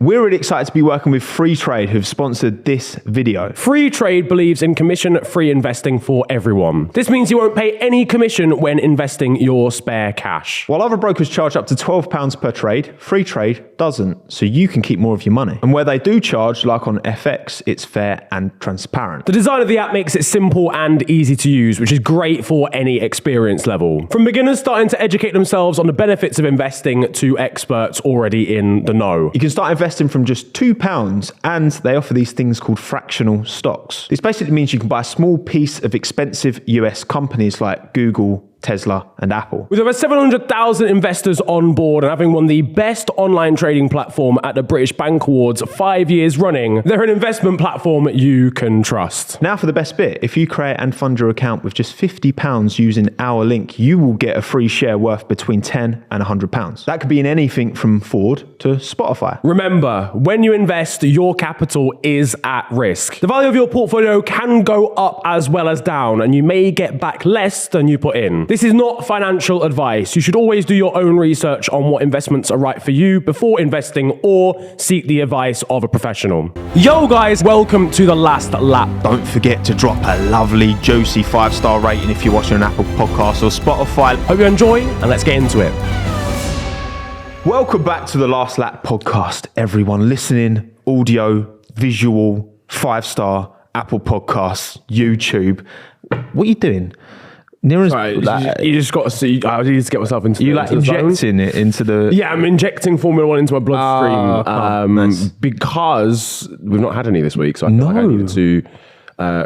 We're really excited to be working with Freetrade, who've sponsored this video. Freetrade believes in commission-free investing for everyone. This means you won't pay any commission when investing your spare cash. While other brokers charge up to £12 per trade, Freetrade doesn't, so you can keep more of your money. And where they do charge, like on FX, it's fair and transparent. The design of the app makes it simple and easy to use, which is great for any experience level. From beginners starting to educate themselves on the benefits of investing to experts already in the know. You can start investing from just £2, and they offer these things called fractional stocks. This basically means you can buy a small piece of expensive US companies like Google, Tesla and Apple. With over 700,000 investors on board and having won the best online trading platform at the British Bank Awards 5 years running, they're an investment platform you can trust. Now for the best bit. If you create and fund your account with just £50 using our link, you will get a free share worth between £10 and £100. That could be in anything from Ford to Spotify. Remember, when you invest, your capital is at risk. The value of your portfolio can go up as well as down, and you may get back less than you put in. This is not financial advice. You should always do your own research on what investments are right for you before investing, or seek the advice of a professional. Yo guys, welcome to The Last Lap. Don't forget to drop a lovely, juicy 5-star rating if you're watching an Apple podcast or Spotify. Hope you enjoy, and let's get into it. Welcome back to The Last Lap podcast, everyone listening, audio, visual, 5-star, Apple Podcasts, YouTube. What are you doing? Niran's right, you just got to see. I need to get myself into. You like injecting it into the? Yeah, I'm injecting Formula One into my bloodstream nice. because we've not had any this week, so I feel like I needed to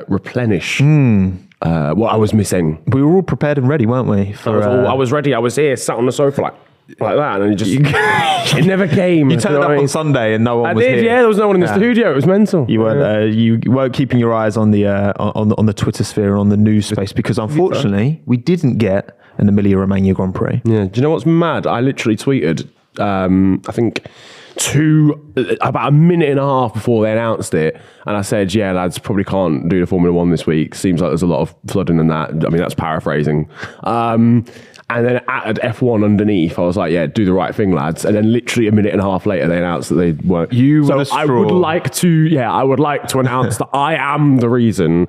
replenish what I was missing. We were all prepared and ready, weren't we? I was ready. I was here, sat on the sofa like that, and it never came. You turned up on Sunday and no one was here. Yeah, there was no one in the studio. It was mental. You weren't. You weren't keeping your eyes on the on the Twitter sphere and on the news space because unfortunately we didn't get an Emilia Romagna Grand Prix. Yeah. Do you know what's mad? I literally tweeted. I think about a minute and a half before they announced it, and I said, "Yeah, lads, probably can't do the Formula One this week. Seems like there's a lot of flooding and that." I mean, that's paraphrasing. And then added F1 underneath. I was like, yeah, do the right thing, lads. And then literally a minute and a half later, they announced that they weren't. I would like to announce that I am the reason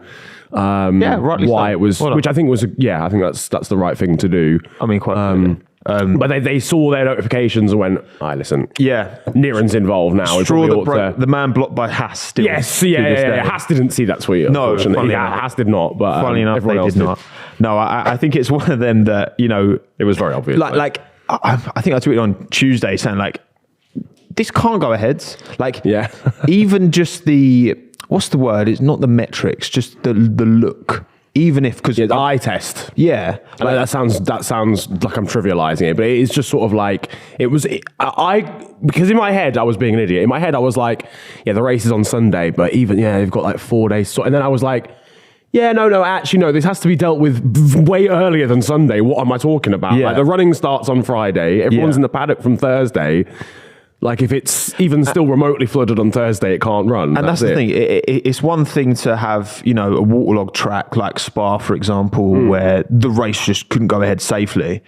why it was, which I think was, I think that's the right thing to do. I mean, quite but they saw their notifications and went, listen. Yeah. Niran's involved now. Straw that broke the man blocked by Haas still. Yes, yeah. Haas didn't see that tweet. No, Haas did not. But funny enough, everyone else did not. No, I think it's one of them that, it was very obvious. Like I think I tweeted on Tuesday saying this can't go ahead. Even just what's the word? It's not the metrics, just the look. Even if, because the eye test, that sounds like I'm trivializing it, but it is just sort of like it was. Because in my head I was being an idiot. In my head I was like, the race is on Sunday, but even they've got like 4 days. And then I was like, actually no, this has to be dealt with way earlier than Sunday. What am I talking about? Yeah. Like the running starts on Friday. Everyone's in the paddock from Thursday. Like if it's even still remotely flooded on Thursday, it can't run. And that's the thing. It's one thing to have, a waterlogged track like Spa, for example, where the race just couldn't go ahead safely.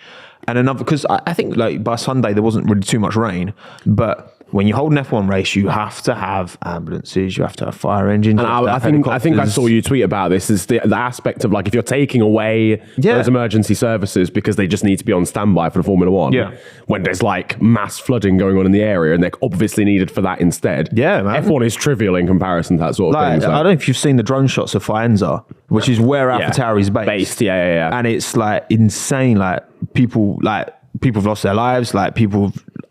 And another, because I think by Sunday there wasn't really too much rain, but when you hold an F1 race, you have to have ambulances, you have to have fire engines. And I think I saw you tweet about this, is the aspect of if you're taking away those emergency services because they just need to be on standby for the Formula One, when there's mass flooding going on in the area and they're obviously needed for that instead. Yeah, man. F1 is trivial in comparison to that sort of thing. So. I don't know if you've seen the drone shots of Faenza, which is where AlphaTauri is based. And it's insane. People have lost their lives.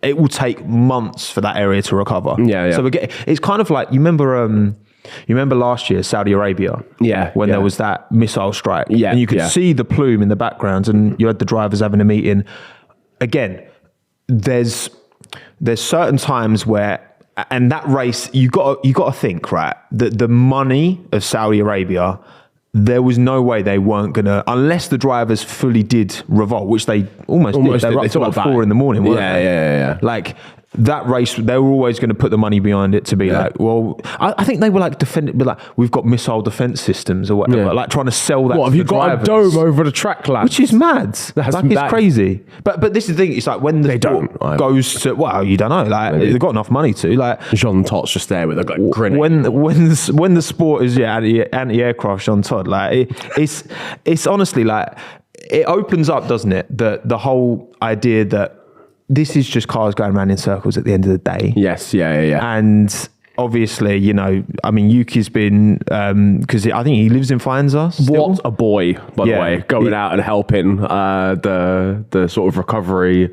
It will take months for that area to recover. So it's kind of like, you remember last year, Saudi Arabia, when there was that missile strike, and you could see the plume in the background, and you had the drivers having a meeting. Again, there's certain times where, and that race, you got to think, right, that the money of Saudi Arabia, there was no way they weren't going to, unless the drivers fully did revolt, which they almost did. They were up to 4 in the morning, weren't they? Yeah. that race, they were always going to put the money behind it to be like, well, I think they were like defending, like, we've got missile defense systems or whatever, like trying to sell that. What, have you got a dome over the track, lads? Which is mad. It's crazy. But this is the thing, it's like when the sport goes to, well, you don't know, like they've got enough money to, like. Jean Todt's just there with a like, grinning. When the sport is anti-aircraft Jean Todt, like it's honestly like, it opens up, doesn't it, the whole idea that this is just cars going around in circles at the end of the day. Yes, yeah. And obviously, you know, I mean, Yuki's been, because I think he lives in Faenza still. What a boy, by the way, going out and helping the sort of recovery,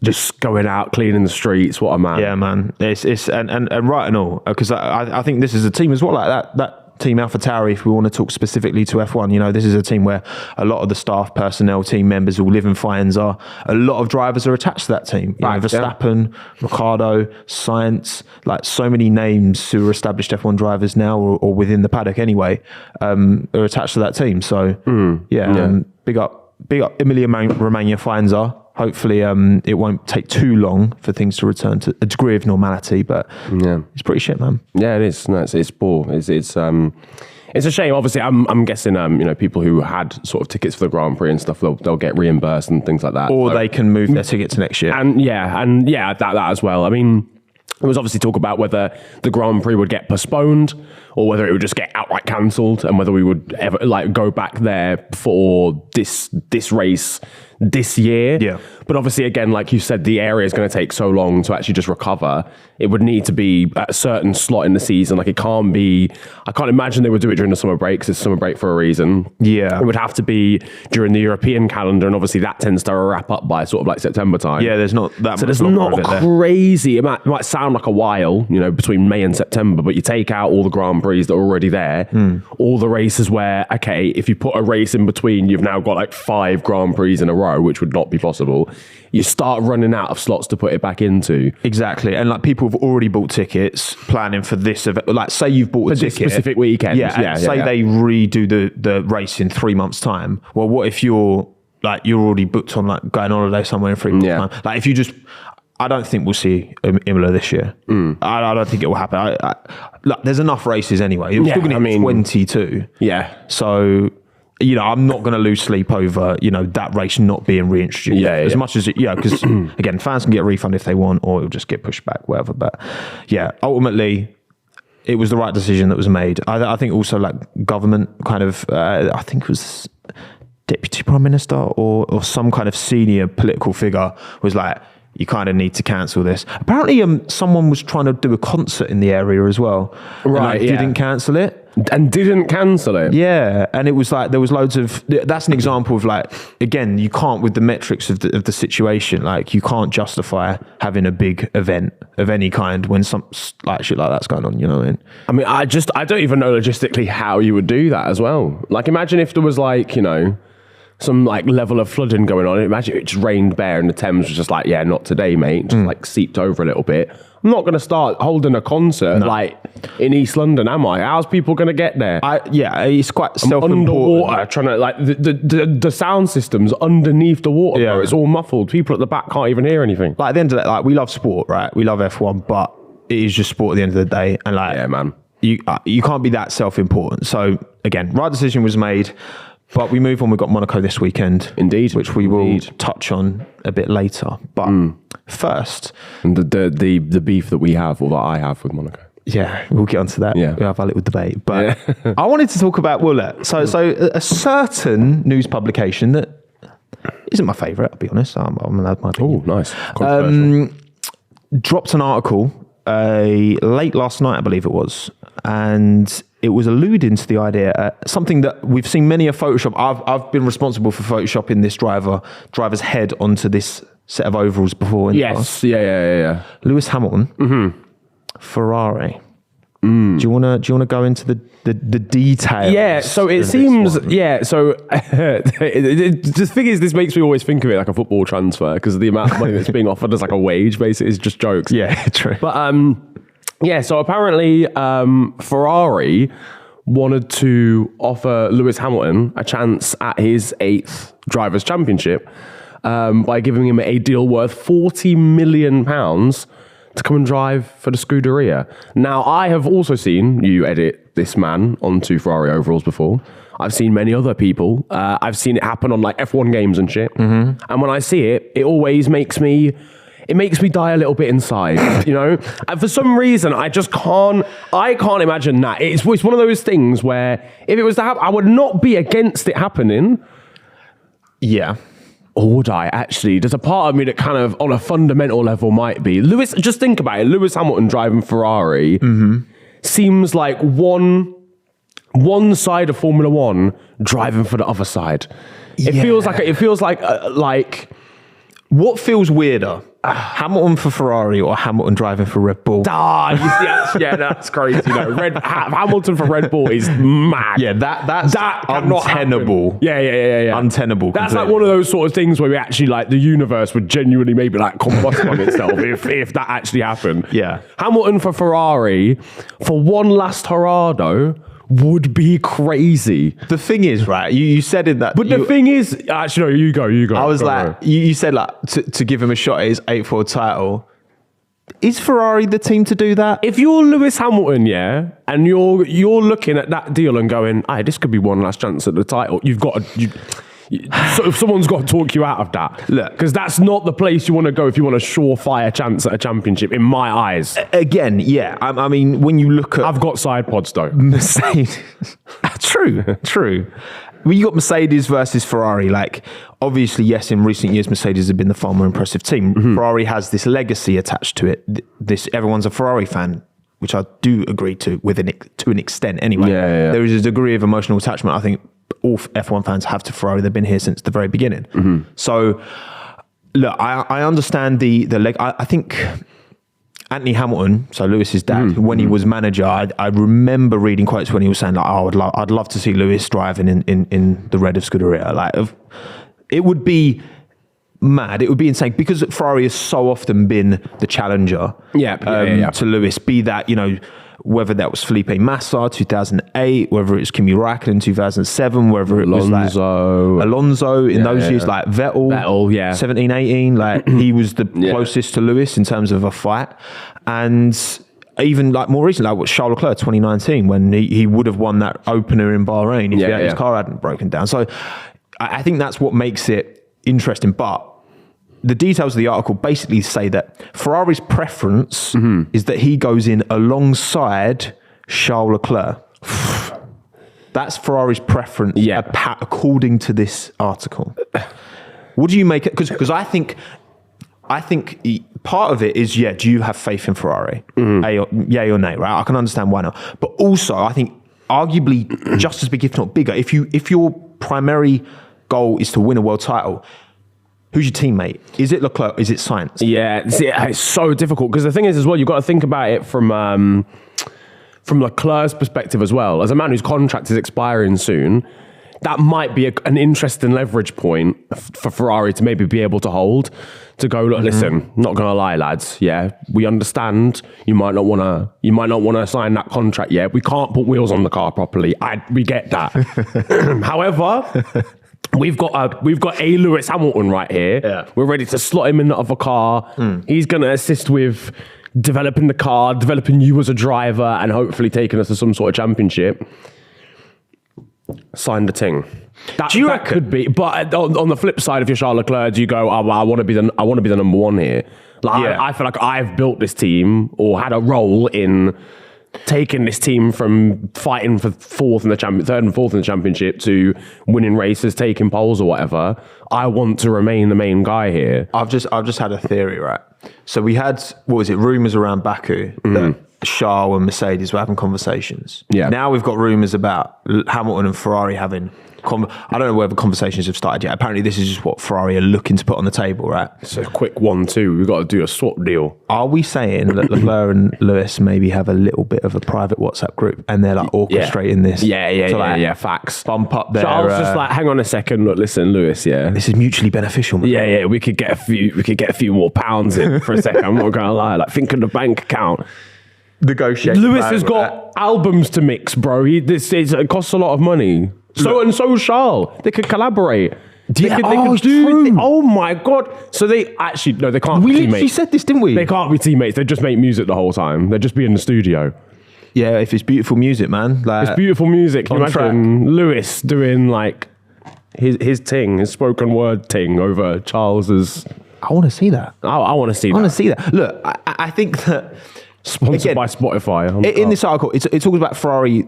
just going out, cleaning the streets. What a man. Yeah, man. It's and right and all, because I think this is a team as well, like that team AlphaTauri, if we want to talk specifically to F1, you know, this is a team where a lot of the staff, personnel, team members all live in Faenza. A lot of drivers are attached to that team. You know, Verstappen, Ricciardo, Sainz, like so many names who are established F1 drivers now or within the paddock anyway, are attached to that team. So, big up Emilia Romagna Faenza. Hopefully, it won't take too long for things to return to a degree of normality, but it's pretty shit, man. Yeah, it is. No, it's poor. It's a shame. Obviously, I'm guessing, you know, people who had sort of tickets for the Grand Prix and stuff, they'll get reimbursed and things like that, or they can move their tickets next year. And that as well. I mean, there was obviously talk about whether the Grand Prix would get postponed or whether it would just get outright cancelled, and whether we would ever like go back there for this race this year. Yeah. But obviously, again, like you said, the area is going to take so long to actually just recover. It would need to be at a certain slot in the season. Like, it can't be, I can't imagine they would do it during the summer break, because it's summer break for a reason. Yeah. It would have to be during the European calendar, and obviously that tends to wrap up by sort of like September time. Yeah, there's not that so much. So there's not crazy, it might sound like a while, you know, between May and September, but you take out all the Grand Prix that are already there, all the races where, okay, if you put a race in between, you've now got like 5 Grand Prix in a row, which would not be possible. You start running out of slots to put it back into. Exactly. And like, people have already bought tickets planning for this event. Like, say you've bought a ticket. Specific weekend. Say they redo the race in 3 months' time. Well, what if you're already booked on like going on holiday somewhere in 3 months' time? Like, if you just, I don't think we'll see Imola this year. I don't think it will happen. Look, there's enough races anyway. It's still going to be 22. Yeah. So, you know, I'm not going to lose sleep over, you know, that race not being reintroduced. As much as, because again, fans can get a refund if they want, or it'll just get pushed back, whatever. But yeah, ultimately, it was the right decision that was made. I think also like government kind of, I think it was Deputy Prime Minister or some kind of senior political figure was like, you kind of need to cancel this. Apparently, someone was trying to do a concert in the area as well. Right, and didn't cancel it. And didn't cancel it. Yeah, and it was like there was loads of. That's an example of like, again, you can't, with the metrics of the situation, like you can't justify having a big event of any kind when some like shit like that's going on. You know what I mean? I don't even know logistically how you would do that as well. Like, imagine if there was like, you know, some like level of flooding going on. Imagine it just rained bare and the Thames was just like, yeah, not today, mate. Just like seeped over a little bit. I'm not going to start holding a concert like in East London, am I? How's people going to get there? It's quite self-important. Underwater, trying to like the sound system's underneath the water, bro. It's all muffled. People at the back can't even hear anything. Like, at the end of that, like, we love sport, right? We love F1, but it is just sport at the end of the day. And like, yeah, man, you can't be that self-important. So again, right decision was made. But we move on. We've got Monaco this weekend. Indeed. Which we will touch on a bit later. But first... And the beef that we have, or that I have with Monaco. Yeah, we'll get onto that. Yeah. We'll have our little debate. But I wanted to talk about, so a certain news publication that isn't my favourite, I'll be honest. I'm allowed my opinion. Oh, nice. Controversial. Dropped an article late last night, I believe it was. And it was alluding to the idea, something that we've seen many a Photoshop. I've been responsible for Photoshopping this driver's head onto this set of overalls before. Yes, yeah. Lewis Hamilton, Ferrari. Do you want to go into the details? Yeah, so it seems, so the thing is, this makes me always think of it like a football transfer, because of the amount of money that's being offered as like a wage, basically. It's just jokes. Yeah, true. But so apparently Ferrari wanted to offer Lewis Hamilton a chance at his 8th Drivers' Championship by giving him a deal worth £40 million to come and drive for the Scuderia. Now, I have also seen you edit this man onto Ferrari overalls before. I've seen many other people. I've seen it happen on like F1 games and shit. And when I see it, it always makes me die a little bit inside, you know? And for some reason, I can't imagine that. It's one of those things where if it was to happen, I would not be against it happening. Yeah. Or would I actually? There's a part of me that kind of on a fundamental level might be. Just think about it. Lewis Hamilton driving Ferrari seems like one side of Formula One driving for the other side. It feels like what feels weirder? Hamilton for Ferrari or Hamilton driving for Red Bull? That's crazy. Hamilton for Red Bull is mad. Yeah, that's untenable. Yeah. Untenable. That's completely. Like one of those sort of things where we actually like the universe would genuinely maybe like combust on itself if that actually happened. Yeah. Hamilton for Ferrari for one last hurrah though would be crazy. The thing is, right, you said in that... But the thing is... Actually, no, you go. I was you said like to give him a shot at his 8-4 title. Is Ferrari the team to do that? If you're Lewis Hamilton, yeah, and you're looking at that deal and going, this could be one last chance at the title, you've got to... So if someone's got to talk you out of that. Look, because that's not the place you want to go if you want a surefire chance at a championship, in my eyes. Again, yeah. I mean, when you look at... I've got side pods, though. Mercedes. True. Well, you got Mercedes versus Ferrari. Like, obviously, yes, in recent years, Mercedes have been the far more impressive team. Ferrari has this legacy attached to it. Everyone's a Ferrari fan, which I do agree to an extent anyway. Yeah. There is a degree of emotional attachment, I think, all F1 fans have to Ferrari. They've been here since the very beginning. So, look, I understand the leg. I think Anthony Hamilton, so Lewis's dad, when he was manager, I remember reading quotes when he was saying like, I'd love to see Lewis driving in the red of Scuderia. Like, it would be mad. It would be insane because Ferrari has so often been the challenger to Lewis. Be that, you know, whether that was Felipe Massa 2008, whether it was Kimi Räikkönen 2007, whether it was like Alonso in those years, like Vettel 17, 18, like he was the closest to Lewis in terms of a fight. And even like more recently, like Charles Leclerc 2019, when he would have won that opener in Bahrain if his car hadn't broken down. So I think that's what makes it interesting. But the details of the article basically say that Ferrari's preference is that he goes in alongside Charles Leclerc. That's Ferrari's preference, according to this article. What do you make it? Because I think part of it is, do you have faith in Ferrari? Yay or nay, right? I can understand why not. But also, I think arguably just as big, if not bigger, if your primary goal is to win a world title, who's your teammate? Is it Leclerc? Is it Sainz? Yeah, it's so difficult because the thing is as well, you've got to think about it from Leclerc's perspective as well. As a man whose contract is expiring soon, that might be an interesting leverage point for Ferrari to maybe be able to hold. To go, look, listen, not gonna lie, lads. Yeah, we understand you might not wanna sign that contract yet. We can't put wheels on the car properly. We get that. However, We've got a Lewis Hamilton right here. Yeah. We're ready to slot him in the other car. He's going to assist with developing the car, developing you as a driver, and hopefully taking us to some sort of championship. Sign the ting. That could be. But on the flip side, if you're Charles Leclerc, do you go, I want to be the number one here? I feel like I've built this team or had a role in taking this team from fighting for third and fourth in the championship to winning races, taking poles or whatever. I want to remain the main guy here. I've just had a theory, right? So we had, rumours around Baku that Charles and Mercedes were having conversations. Yeah. Now we've got rumours about Hamilton and Ferrari having I don't know whether conversations have started yet. Apparently this is just what Ferrari are looking to put on the table, right? It's a quick 1-2. We've got to do a swap deal. Are we saying that Leclerc and Lewis maybe have a little bit of a private WhatsApp group and they're like orchestrating this? Yeah, facts. Bump up there. Charles just like, hang on a second. Look, listen, Lewis, this is mutually beneficial, man. Yeah, we could get a few more pounds in for a second. I'm not going to lie. Like, think of the bank account. Negotiate. Lewis has got albums to mix, bro. It costs a lot of money. So Charles, they could collaborate. Oh my God. So they actually, no, they can't be teammates. We said this, didn't we? They can't be teammates. They just make music the whole time. They just be in the studio. Yeah, if it's beautiful music, man. Like, it's beautiful music. Can you imagine track. Lewis doing like his spoken word ting over Charles's... I want to see that. I want to see that. I want to see that. Look, I think that... Sponsored by Spotify. In this article, it talks about Ferrari,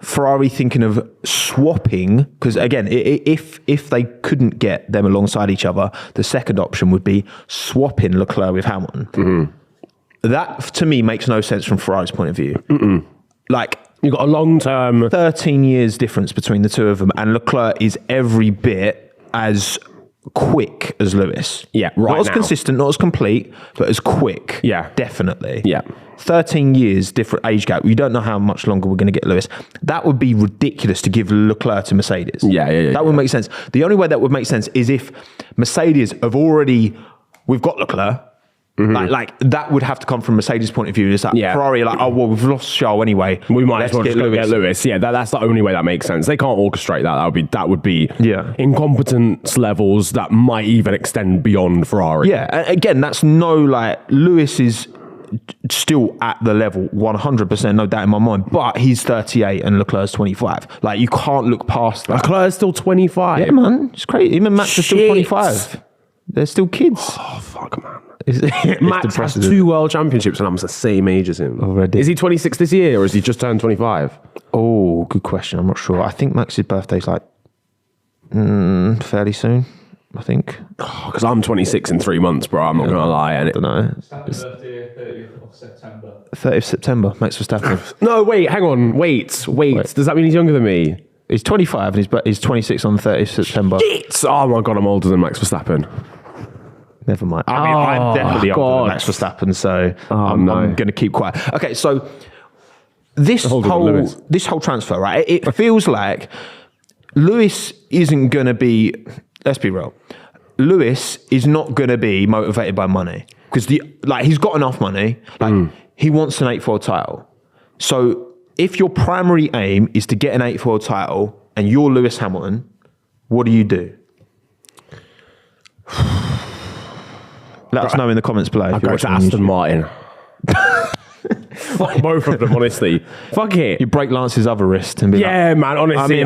Ferrari thinking of swapping, because again, if they couldn't get them alongside each other, the second option would be swapping Leclerc with Hamilton. Mm-hmm. That, to me, makes no sense from Ferrari's point of view. Mm-mm. Like, you've got a long-term... 13 years difference between the two of them, and Leclerc is every bit as quick as Lewis. Yeah, not as consistent, not as complete, but as quick. Yeah. Definitely. Yeah. 13 years different age gap. We don't know how much longer we're going to get Lewis. That would be ridiculous to give Leclerc to Mercedes. Yeah. That would make sense. The only way that would make sense is if Mercedes have already... We've got Leclerc. Mm-hmm. Like that would have to come from Mercedes' point of view. It's like Ferrari, like, oh well, we've lost Charles anyway. We might as well just get Lewis. Yeah, that's the only way that makes sense. They can't orchestrate that. That would be incompetence levels that might even extend beyond Ferrari. Yeah, and again, that's Lewis is still at the level 100%, no doubt in my mind. But he's 38 and Leclerc's 25. Like you can't look past that. Leclerc's still 25. Yeah, man, it's crazy. Him and Max are still 25. They're still kids. Oh fuck, man. Max has 2 world championships and I'm the same age as him. Already. Is he 26 this year or has he just turned 25? Oh, good question. I'm not sure. I think Max's birthday's like fairly soon, I think. Because I'm 26 in 3 months, bro. I'm not going to lie. I don't know. Verstappen's birthday, 30th of September. 30th of September, Max Verstappen. No, wait, hang on. Wait. Does that mean he's younger than me? He's 25 and he's 26 on the 30th of September. Shit! Oh my God, I'm older than Max Verstappen. Never mind. I mean, I'm definitely older than Max Verstappen, so I'm going to keep quiet. Okay, so this whole transfer, right? It feels like Lewis isn't going to be. Let's be real. Lewis is not going to be motivated by money because he's got enough money. He wants an 8-4 title. So if your primary aim is to get an 8-4 title and you're Lewis Hamilton, what do you do? Let us know in the comments below. I'll go to Aston Martin. Fuck both of them, honestly. Fuck it. You break Lance's other wrist and be man, honestly.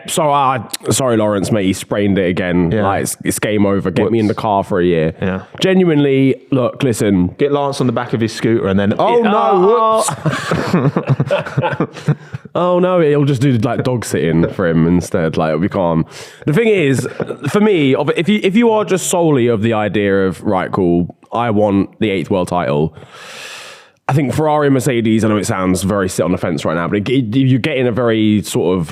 Sorry, Lawrence, mate. He sprained it again. Yeah. It's game over. Get me in the car for a year. Yeah. Genuinely, look, listen. Get Lance on the back of his scooter and then, whoops. Oh no, he'll just do dog sitting for him instead. It'll be calm. The thing is, for me, if you are just solely of the idea of, right, cool, I want the 8th world title, I think Ferrari and Mercedes, I know it sounds very sit on the fence right now, but you're getting a very sort of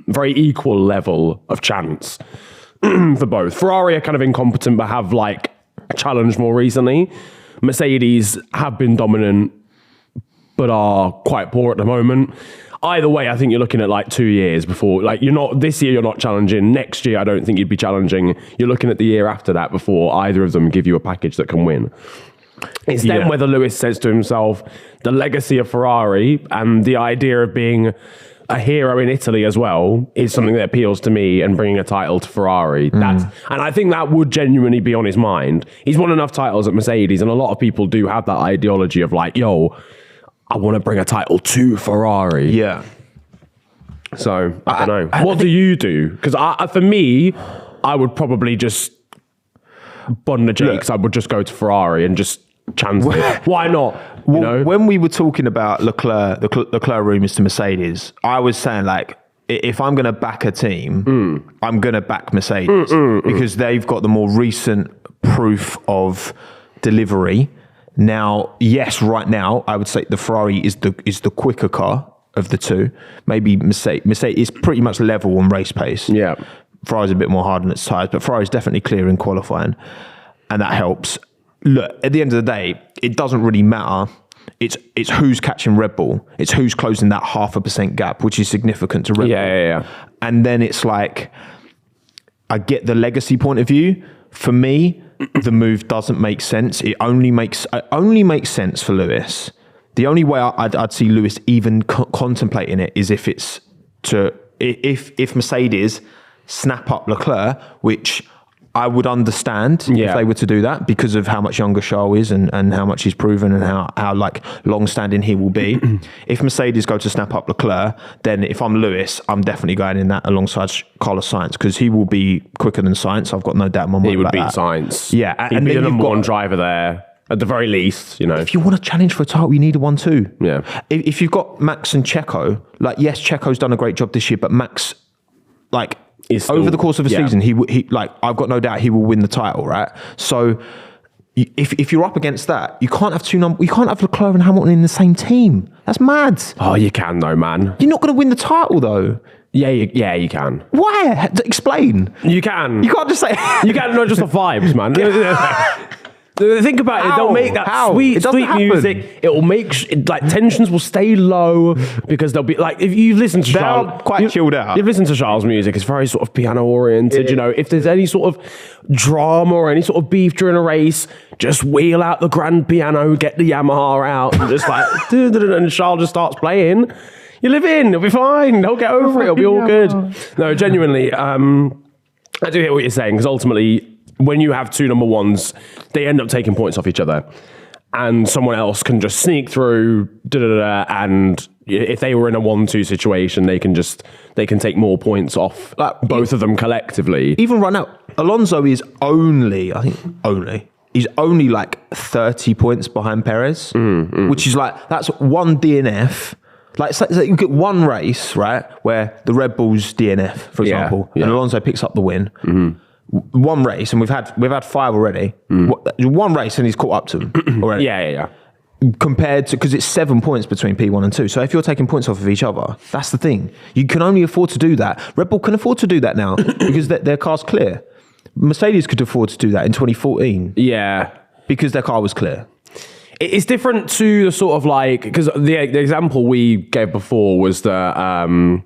very equal level of chance for both. Ferrari are kind of incompetent, but have challenged more recently. Mercedes have been dominant, but are quite poor at the moment. Either way, I think you're looking at 2 years before, this year you're not challenging. Next year, I don't think you'd be challenging. You're looking at the year after that before either of them give you a package that can win. It's then whether Lewis says to himself, the legacy of Ferrari and the idea of being a hero in Italy as well is something that appeals to me, and bringing a title to Ferrari. And I think that would genuinely be on his mind. He's won enough titles at Mercedes, and a lot of people do have that ideology of I want to bring a title to Ferrari. Yeah. So, I don't know. What do you do? Because for me, I would probably just bun the jakes. I would just go to Ferrari and just chance it. Why not? When we were talking about Leclerc, the Leclerc rumours to Mercedes, I was saying if I'm going to back a team, I'm going to back Mercedes because they've got the more recent proof of delivery. Now, yes, right now, I would say the Ferrari is the quicker car of the two. Maybe Mercedes is pretty much level on race pace. Yeah. Ferrari's a bit more hard on its tyres, but Ferrari's definitely clear in qualifying, and that helps. Look, at the end of the day, it doesn't really matter. It's who's catching Red Bull. It's who's closing that 0.5% gap, which is significant to Red Bull. Yeah. And then it's I get the legacy point of view. For me, the move doesn't make sense. It only makes sense for Lewis. The only way I'd see Lewis even contemplating it is if Mercedes snap up Leclerc, which I would understand if they were to do that because of how much younger Charles is and how much he's proven and how like long-standing he will be. If Mercedes go to snap up Leclerc, then if I'm Lewis, I'm definitely going in that alongside Carlos Sainz because he will be quicker than Sainz. I've got no doubt in my mind. He would beat that. Sainz. Yeah, he'd be the number one driver there at the very least. You know, if you want to challenge for a title, you need a 1-2. Yeah. If you've got Max and Checo, like yes, Checo's done a great job this year, but Max, like. Still, over the course of a season, he like I've got no doubt he will win the title, right? So if you're up against that, you can't have you can't have Leclerc and Hamilton in the same team. That's mad. Oh, you can though, man. You're not going to win the title though. Yeah, you can. Why? Explain. You can. You can't just say you can. Not just the vibes, man. Think about it. They'll make that sweet music. It will make like tensions will stay low because they'll be like if you've listened to Charles, quite chilled out. You've listened to Charles' music. It's very sort of piano oriented. You know, if there's any sort of drama or any sort of beef during a race, just wheel out the grand piano, get the Yamaha out, and just like and Charles just starts playing. You live in. It'll be fine. They'll get over it. It'll be all good. No, genuinely, I do hear what you're saying because ultimately, when you have two number ones, they end up taking points off each other. And someone else can just sneak through, and if they were in a 1-2 situation, they can take more points off both of them collectively. Even right now, Alonso is he's only like 30 points behind Perez, which is like, that's one DNF. Like, so you get one race, right, where the Red Bull's DNF, for example, and Alonso picks up the win. One race, and we've had 5 already. One race, and he's caught up to them already. Yeah. Compared to, because it's 7 points between P1 and 2. So if you're taking points off of each other, that's the thing. You can only afford to do that. Red Bull can afford to do that now because their car's clear. Mercedes could afford to do that in 2014. Yeah, because their car was clear. It's different to the sort of like, because the example we gave before was the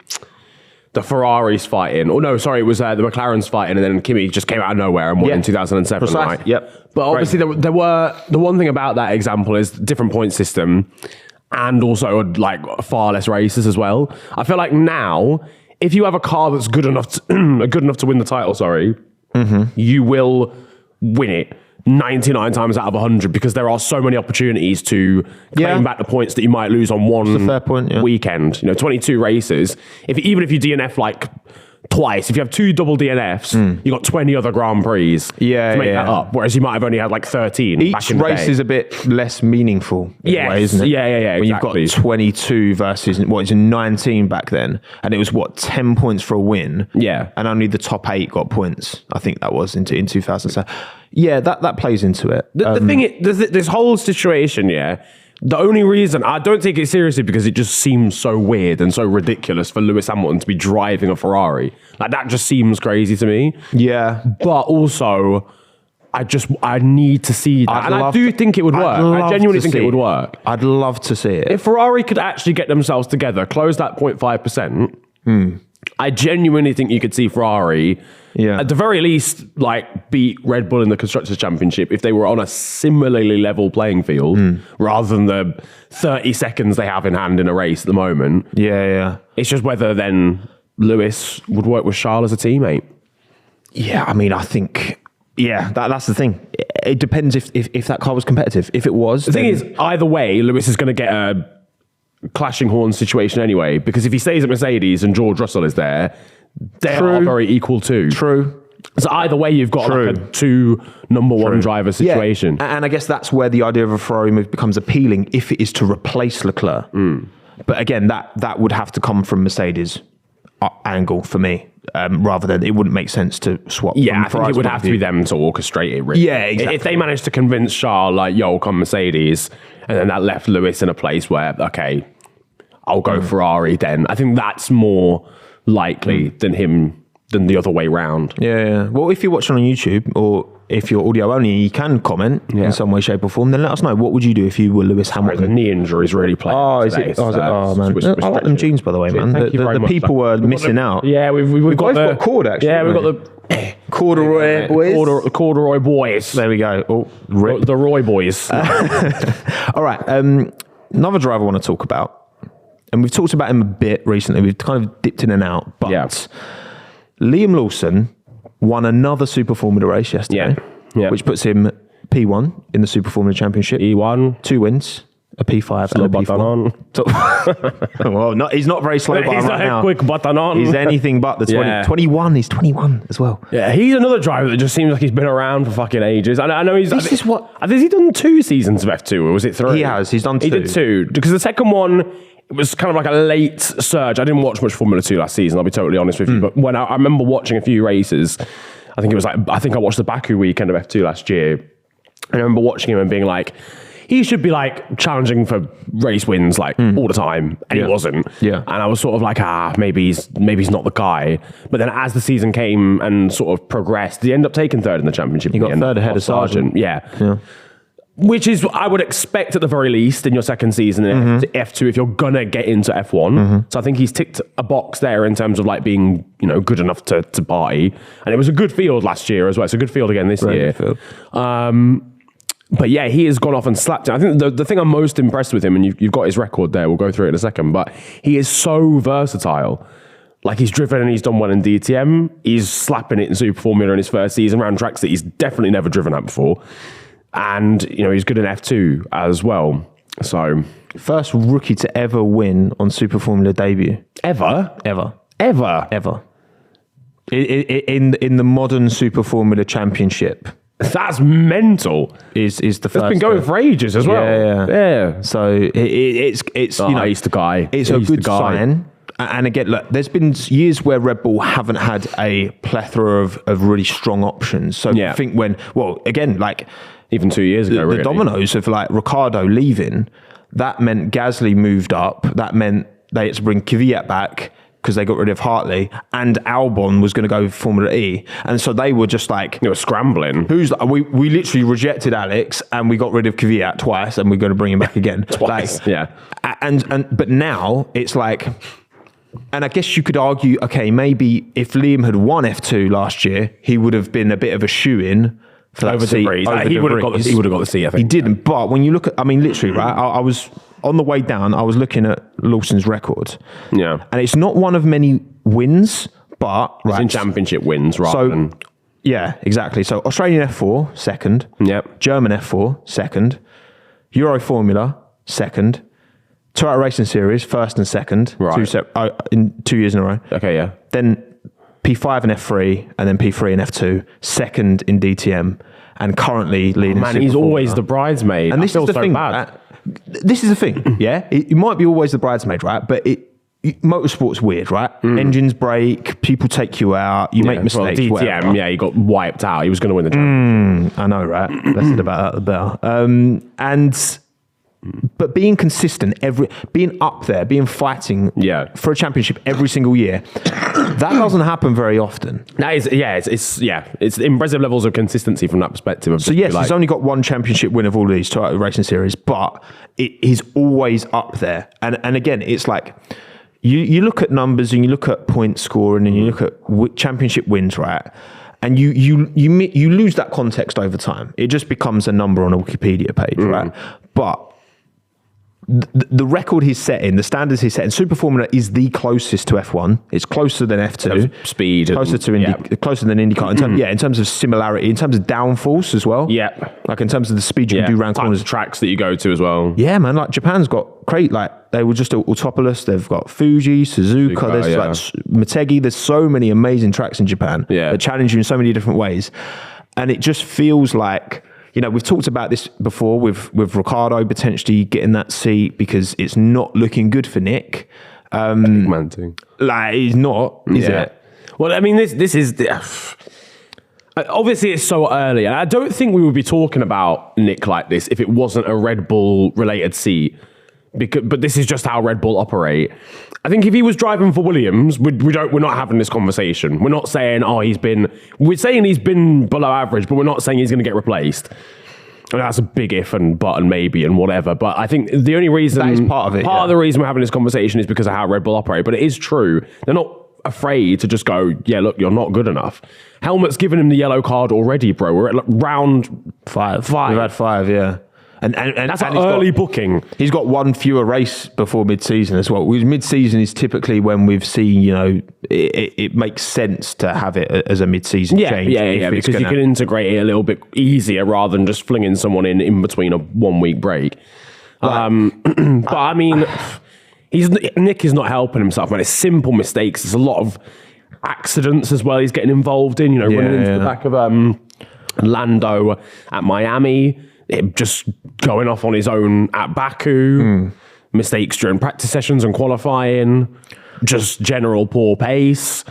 Ferraris fighting. Oh no, sorry, it was the McLaren's fighting, and then Kimi just came out of nowhere and won in 2007. Precise. Right? Yep. But obviously, there were the one thing about that example is different point system, and also like far less races as well. I feel like now, if you have a car that's good enough to win the title, you will win it 99 times out of 100 because there are so many opportunities to claim back the points that you might lose on one fair point, weekend. 22 races. Even if you DNF like twice, if you have 2 double DNFs, you got 20 other Grand Prix to make that up. Whereas you might have only had like 13. Each race is a bit less meaningful, in a way, isn't it? Yeah. When you've got 22 versus 19 back then, and it was 10 points for a win. Yeah, and only the top 8 got points. I think that was in 2007. Yeah, that plays into it. The thing is, this whole situation, the only reason I don't take it seriously because it just seems so weird and so ridiculous for Lewis Hamilton to be driving a Ferrari. Like that just seems crazy to me. Yeah. But also, I need to see that. And I do think it would work. I genuinely think it would work. I'd love to see it. If Ferrari could actually get themselves together, close that 0.5%, I genuinely think you could see Ferrari, at the very least, like beat Red Bull in the Constructors' Championship if they were on a similarly level playing field, rather than the 30 seconds they have in hand in a race at the moment. Yeah. It's just whether then Lewis would work with Charles as a teammate. Yeah, I mean, I think, that's the thing. It depends if that car was competitive. If it was, the thing is, either way, Lewis is going to get a clashing horns situation anyway, because if he stays at Mercedes and George Russell is there, they are very equal too. True. So either way, you've got like a 2 number 1 driver situation. Yeah. And I guess that's where the idea of a Ferrari move becomes appealing if it is to replace Leclerc. But again, that would have to come from Mercedes angle for me, rather than it wouldn't make sense to swap. Yeah, I think it would have to be them to orchestrate it. Really. Yeah, exactly. If they managed to convince Charles, like, yo, come Mercedes, and then that left Lewis in a place where, okay, I'll go Ferrari then. I think that's more likely than the other way round. Yeah. Well, if you're watching on YouTube or if you're audio only, you can comment in some way, shape or form. Then let us know. What would you do if you were Lewis Hamilton? The knee injury is really playing. Oh, is it? Oh, man. I like them jeans, by the way, man. The people were missing out. Yeah, we've got the cord, actually. Yeah, we've got the corduroy boys. Corduroy boys. There we go. Oh, rip. The Roy boys. All right. Another driver I want to talk about, and we've talked about him a bit recently. We've kind of dipped in and out, but Liam Lawson won another Super Formula race yesterday, which puts him P1 in the Super Formula Championship. He won 2 wins, a P5 and a P4. Well, he's not very slow button right now. Quick button on. He's anything but the 21. He's 21 as well. Yeah, he's another driver that just seems like he's been around for fucking ages. I know he's. This is what. Has he done 2 seasons of F2 or was it 3? He has. He's done 2. He did 2 because the second one. It was kind of like a late surge. I didn't watch much Formula 2 last season, I'll be totally honest with you. But when I remember watching a few races, I think I watched the Baku weekend of F2 last year. I remember watching him and being like, he should be like challenging for race wins like all the time. And he wasn't. Yeah. And I was sort of like, maybe he's not the guy. But then as the season came and sort of progressed, he ended up taking 3rd in the championship. He got 3rd ahead of Sargent. Yeah. Which is, I would expect at the very least in your second season in F2 if you're going to get into F1. So I think he's ticked a box there in terms of like being, good enough to party. And it was a good field last year as well. It's a good field again this year. But yeah, he has gone off and slapped it. I think the thing I'm most impressed with him, and you've got his record there, we'll go through it in a second, but he is so versatile. Like he's driven and he's done well in DTM. He's slapping it in Super Formula in his first season around tracks that he's definitely never driven at before. And, he's good in F2 as well. So, first rookie to ever win on Super Formula debut. Ever. In the modern Super Formula Championship. That's mental. Is the first. It's been going for ages as well. Yeah. So it's he's the guy. It's a good sign. And again, look, there's been years where Red Bull haven't had a plethora of really strong options. So I think even 2 years ago, the dominoes of like Ricciardo leaving, that meant Gasly moved up. That meant they had to bring Kvyat back because they got rid of Hartley, and Albon was going to go Formula E. And so they were just like... They were scrambling. We literally rejected Alex and we got rid of Kvyat twice and we're going to bring him back again. Twice, But now it's like... And I guess you could argue, okay, maybe if Liam had won F2 last year, he would have been a bit of a shoe-in for that seat. He would have got the seat, I think. He didn't, but when you look at... literally, right, I was... On the way down, I was looking at Lawson's record. Yeah. And it's not one of many wins, but... It's in championship wins rather than... Yeah, exactly. So Australian F4, second. Yep. German F4, second. Euro Formula, second. Toyota Racing Series, first and second. Right. In 2 years in a row. Okay, yeah. Then P5 and F3, and then P3 and F2, second in DTM, and currently leading... Man, he's always the bridesmaid. And this is the thing, bad. This is the thing, yeah? It might be always the bridesmaid, right? But motorsport's weird, right? Engines break, people take you out, you make mistakes. Well, DTM, he got wiped out. He was going to win the championship. I know, right? Less said about that, the better. But being consistent, being up there, being fighting for a championship every single year, that doesn't happen very often. That is, it's impressive levels of consistency from that perspective. So yes, he's only got one championship win of all these Toyota Racing Series, but he's always up there. And again, it's like you look at numbers and you look at point scoring and you look at championship wins, right? And you lose that context over time. It just becomes a number on a Wikipedia page, right? But the record he's setting, the standards he's setting, Super Formula is the closest to F1. It's closer than F2. Speed. Closer than IndyCar. In terms of similarity, in terms of downforce as well. Yeah. Like in terms of the speed you can do around corners. Tracks that you go to as well. Yeah, man. Like Japan's got great, they were just Autopolis. They've got Fuji, Suzuka. There's like Motegi. There's so many amazing tracks in Japan. Yeah. That challenge you in so many different ways. And it just feels like... we've talked about this before with Ricciardo potentially getting that seat because it's not looking good for Nick. Man thing. He's not, is it? Well, this is... obviously, it's so early. And I don't think we would be talking about Nick like this if it wasn't a Red Bull-related seat. But this is just how Red Bull operate. I think if he was driving for Williams, we're not having this conversation. We're not saying, we're saying he's been below average, but we're not saying he's going to get replaced. And that's a big if and but and maybe and whatever. But I think the only reason... That is part of it. Part of the reason we're having this conversation is because of how Red Bull operate. But it is true. They're not afraid to just go, look, you're not good enough. Helmut's given him the yellow card already, bro. We're at round 5. We've had 5, yeah. And that's an early booking. He's got one fewer race before mid-season as well. Mid-season is typically when we've seen, it makes sense to have it as a mid-season change. Yeah, because you can integrate it a little bit easier rather than just flinging someone in between a 1 week break. But I mean, Nick is not helping himself, man. It's simple mistakes. There's a lot of accidents as well he's getting involved in, running into the back of Lando at Miami, just going off on his own at Baku, mistakes during practice sessions and qualifying, just general poor pace.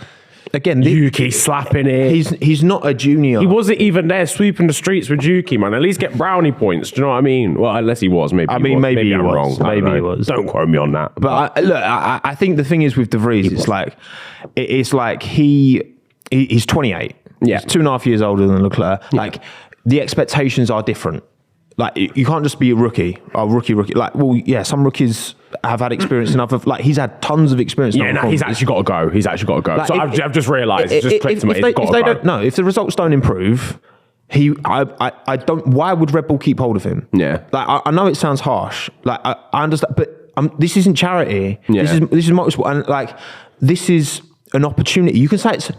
Again, Yuki slapping it. He's not a junior. He wasn't even there sweeping the streets with Yuki, man. At least get brownie points. Do you know what I mean? Well, unless he was, maybe. Maybe I'm wrong. Maybe he was. Don't quote me on that. But I think the thing is with De Vries, it's like he's 28. Yeah, he's 2.5 years older than Leclerc. Yeah. Like the expectations are different. Like you can't just be a rookie. Rookie. Like, well, yeah, some rookies have had experience in other. Like he's had tons of experience. He's actually got to go. Like, so I've just realised. It's just clicked to me. If the results don't improve, I don't. Why would Red Bull keep hold of him? Yeah. Like I know it sounds harsh. Like I understand, but this isn't charity. Yeah. This is motorsport, and like this is an opportunity. You can say it's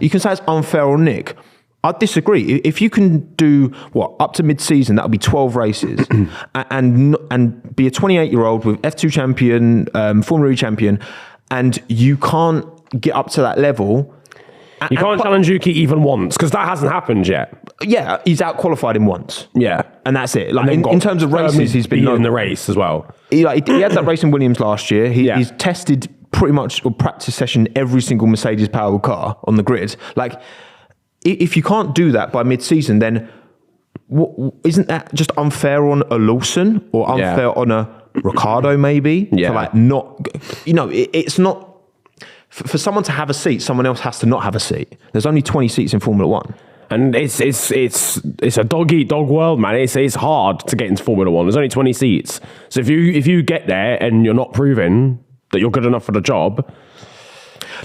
unfair on Nick. I disagree. If you can do up to mid-season, that'll be 12 races, and be a 28-year-old with F2 champion, Formula E champion, and you can't get up to that level. You can't challenge Yuki even once because that hasn't happened yet. Yeah, he's out-qualified him once. Yeah, and that's it. Like in terms of races, he's been in the race as well. He had that race in Williams last year. He's tested pretty much a practice session every single Mercedes-powered car on the grid. Like, if you can't do that by mid-season, then isn't that just unfair on a Lawson or unfair on a Ricciardo maybe? Yeah. For like not, it's not, for someone to have a seat, someone else has to not have a seat. There's only 20 seats in Formula One. And it's a dog-eat-dog world, man. It's hard to get into Formula One. There's only 20 seats. So if you get there and you're not proving that you're good enough for the job,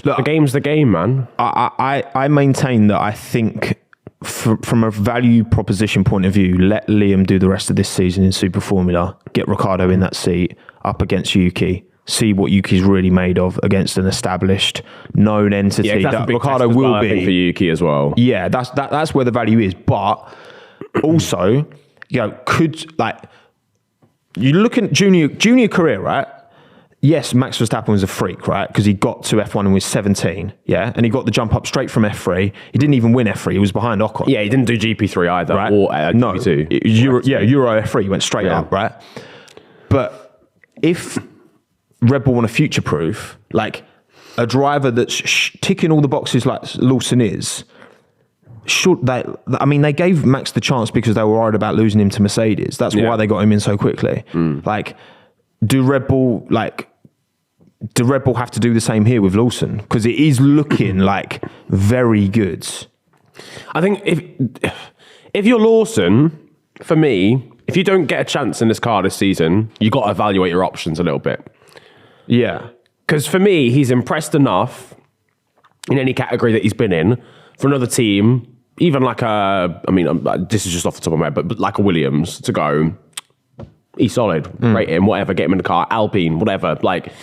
look, the game's the game, man. I maintain that I think from a value proposition point of view, let Liam do the rest of this season in Super Formula, get Ricciardo in that seat up against Yuki, see what Yuki's really made of against an established, known entity that Ricciardo will be. For Yuki as well. Yeah, that's where the value is. But also, could you look at junior career, right? Yes, Max Verstappen was a freak, right? Because he got to F1 and was 17, yeah? And he got the jump up straight from F3. He didn't even win F3. He was behind Ocon. Yeah, he didn't do GP3 either, right? Or no, GP2. Euro F3, he went straight up, right? But if Red Bull want to future-proof, like a driver that's ticking all the boxes like Lawson is, they gave Max the chance because they were worried about losing him to Mercedes. That's why they got him in so quickly. Like, do Red Bull have to do the same here with Lawson? Because it is looking like very good. I think if you're Lawson, for me, if you don't get a chance in this car this season, you got to evaluate your options a little bit. Yeah. Because for me, he's impressed enough in any category that he's been in for another team, even like this is just off the top of my head, but like a Williams to go, he's solid, rate him, whatever, get him in the car, Alpine, whatever. Like,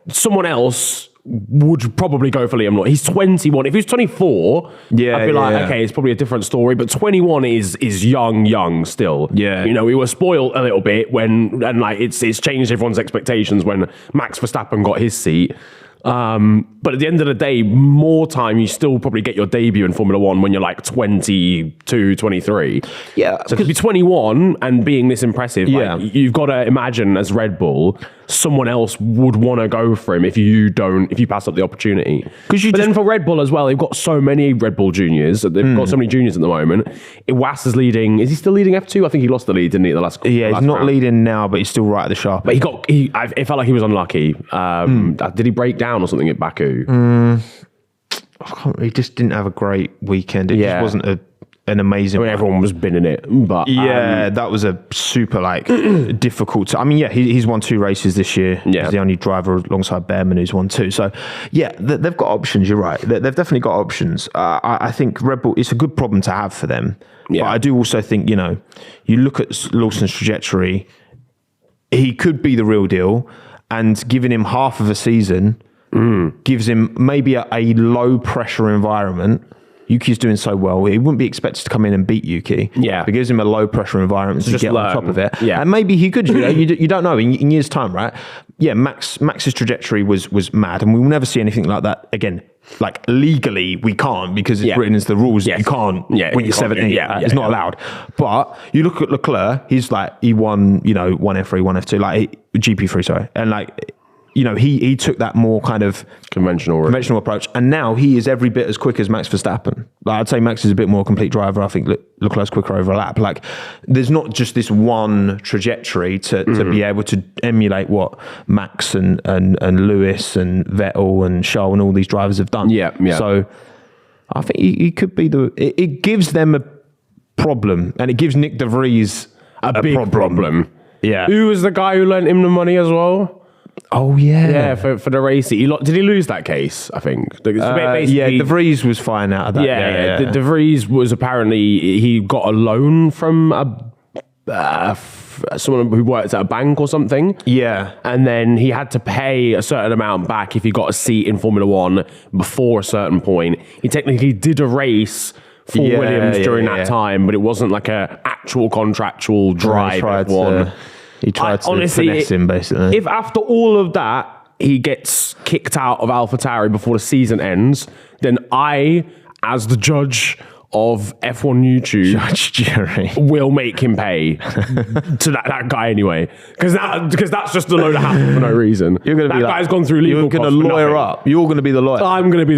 someone else would probably go for Liam Lawson. He's 21. If he was 24, I'd be okay, it's probably a different story. But 21 is young still. Yeah. We were spoiled a little bit it's changed everyone's expectations when Max Verstappen got his seat. But at the end of the day, more time, you still probably get your debut in Formula One when you're like 22, 23. Yeah. So to be 21 and being this impressive, you've got to imagine as Red Bull, someone else would want to go for him if you pass up the opportunity. Then for Red Bull as well, they've got so many Red Bull juniors. They've got so many juniors at the moment. Iwas is leading. Is he still leading F2? I think he lost the lead, didn't he? He's not leading now, but he's still right at the sharp. But it felt like he was unlucky. Did he break down or something at Baku? He just didn't have a great weekend. It just wasn't an amazing one. Everyone was binning it, but that was a super difficult. He's won 2 races this year. Yeah. He's the only driver alongside Behrman who's won 2. So they've got options. You're right. They've definitely got options. I think Red Bull, it's a good problem to have for them. Yeah. But I do also think, you look at Lawson's trajectory, he could be the real deal, and giving him half of a season gives him maybe a low pressure environment. Yuki's doing so well, he wouldn't be expected to come in and beat Yuki. Yeah. It gives him a low pressure environment to get on top of it. Yeah. And maybe he could, you don't know in years' time, right? Yeah, Max's trajectory was mad, and we will never see anything like that again. Like legally, we can't, because it's written into the rules. Yes. You can't when you're 17. It's not allowed. But you look at Leclerc, he won, 1 F3, 1 F2, GP3, sorry. And he took that more kind of conventional approach, and now he is every bit as quick as Max Verstappen. I'd say Max is a bit more complete driver. I think Leclerc's quicker over a lap. There's not just this one trajectory to be able to emulate what Max and Lewis and Vettel and Charles and all these drivers have done. Yeah. So I think he could be it gives them a problem, and it gives Nick de Vries a big problem. Yeah. Who was the guy who lent him the money as well? Oh yeah, yeah. For the race, did he lose that case? I think. De Vries was fine out of that. Yeah. De Vries was apparently, he got a loan from someone who worked at a bank or something. Yeah, and then he had to pay a certain amount back if he got a seat in Formula One before a certain point. He technically did a race for Williams during that time, but it wasn't like a actual contractual drive. He tried to finesse him, basically. If after all of that, he gets kicked out of AlphaTauri before the season ends, then I, as the judge of F1 YouTube, Judge Jury, will make him pay to that guy anyway. Because that's just a load of hassle for no reason. That guy's gone through legal. You're going to lawyer up. You're going to be the lawyer. I'm going to be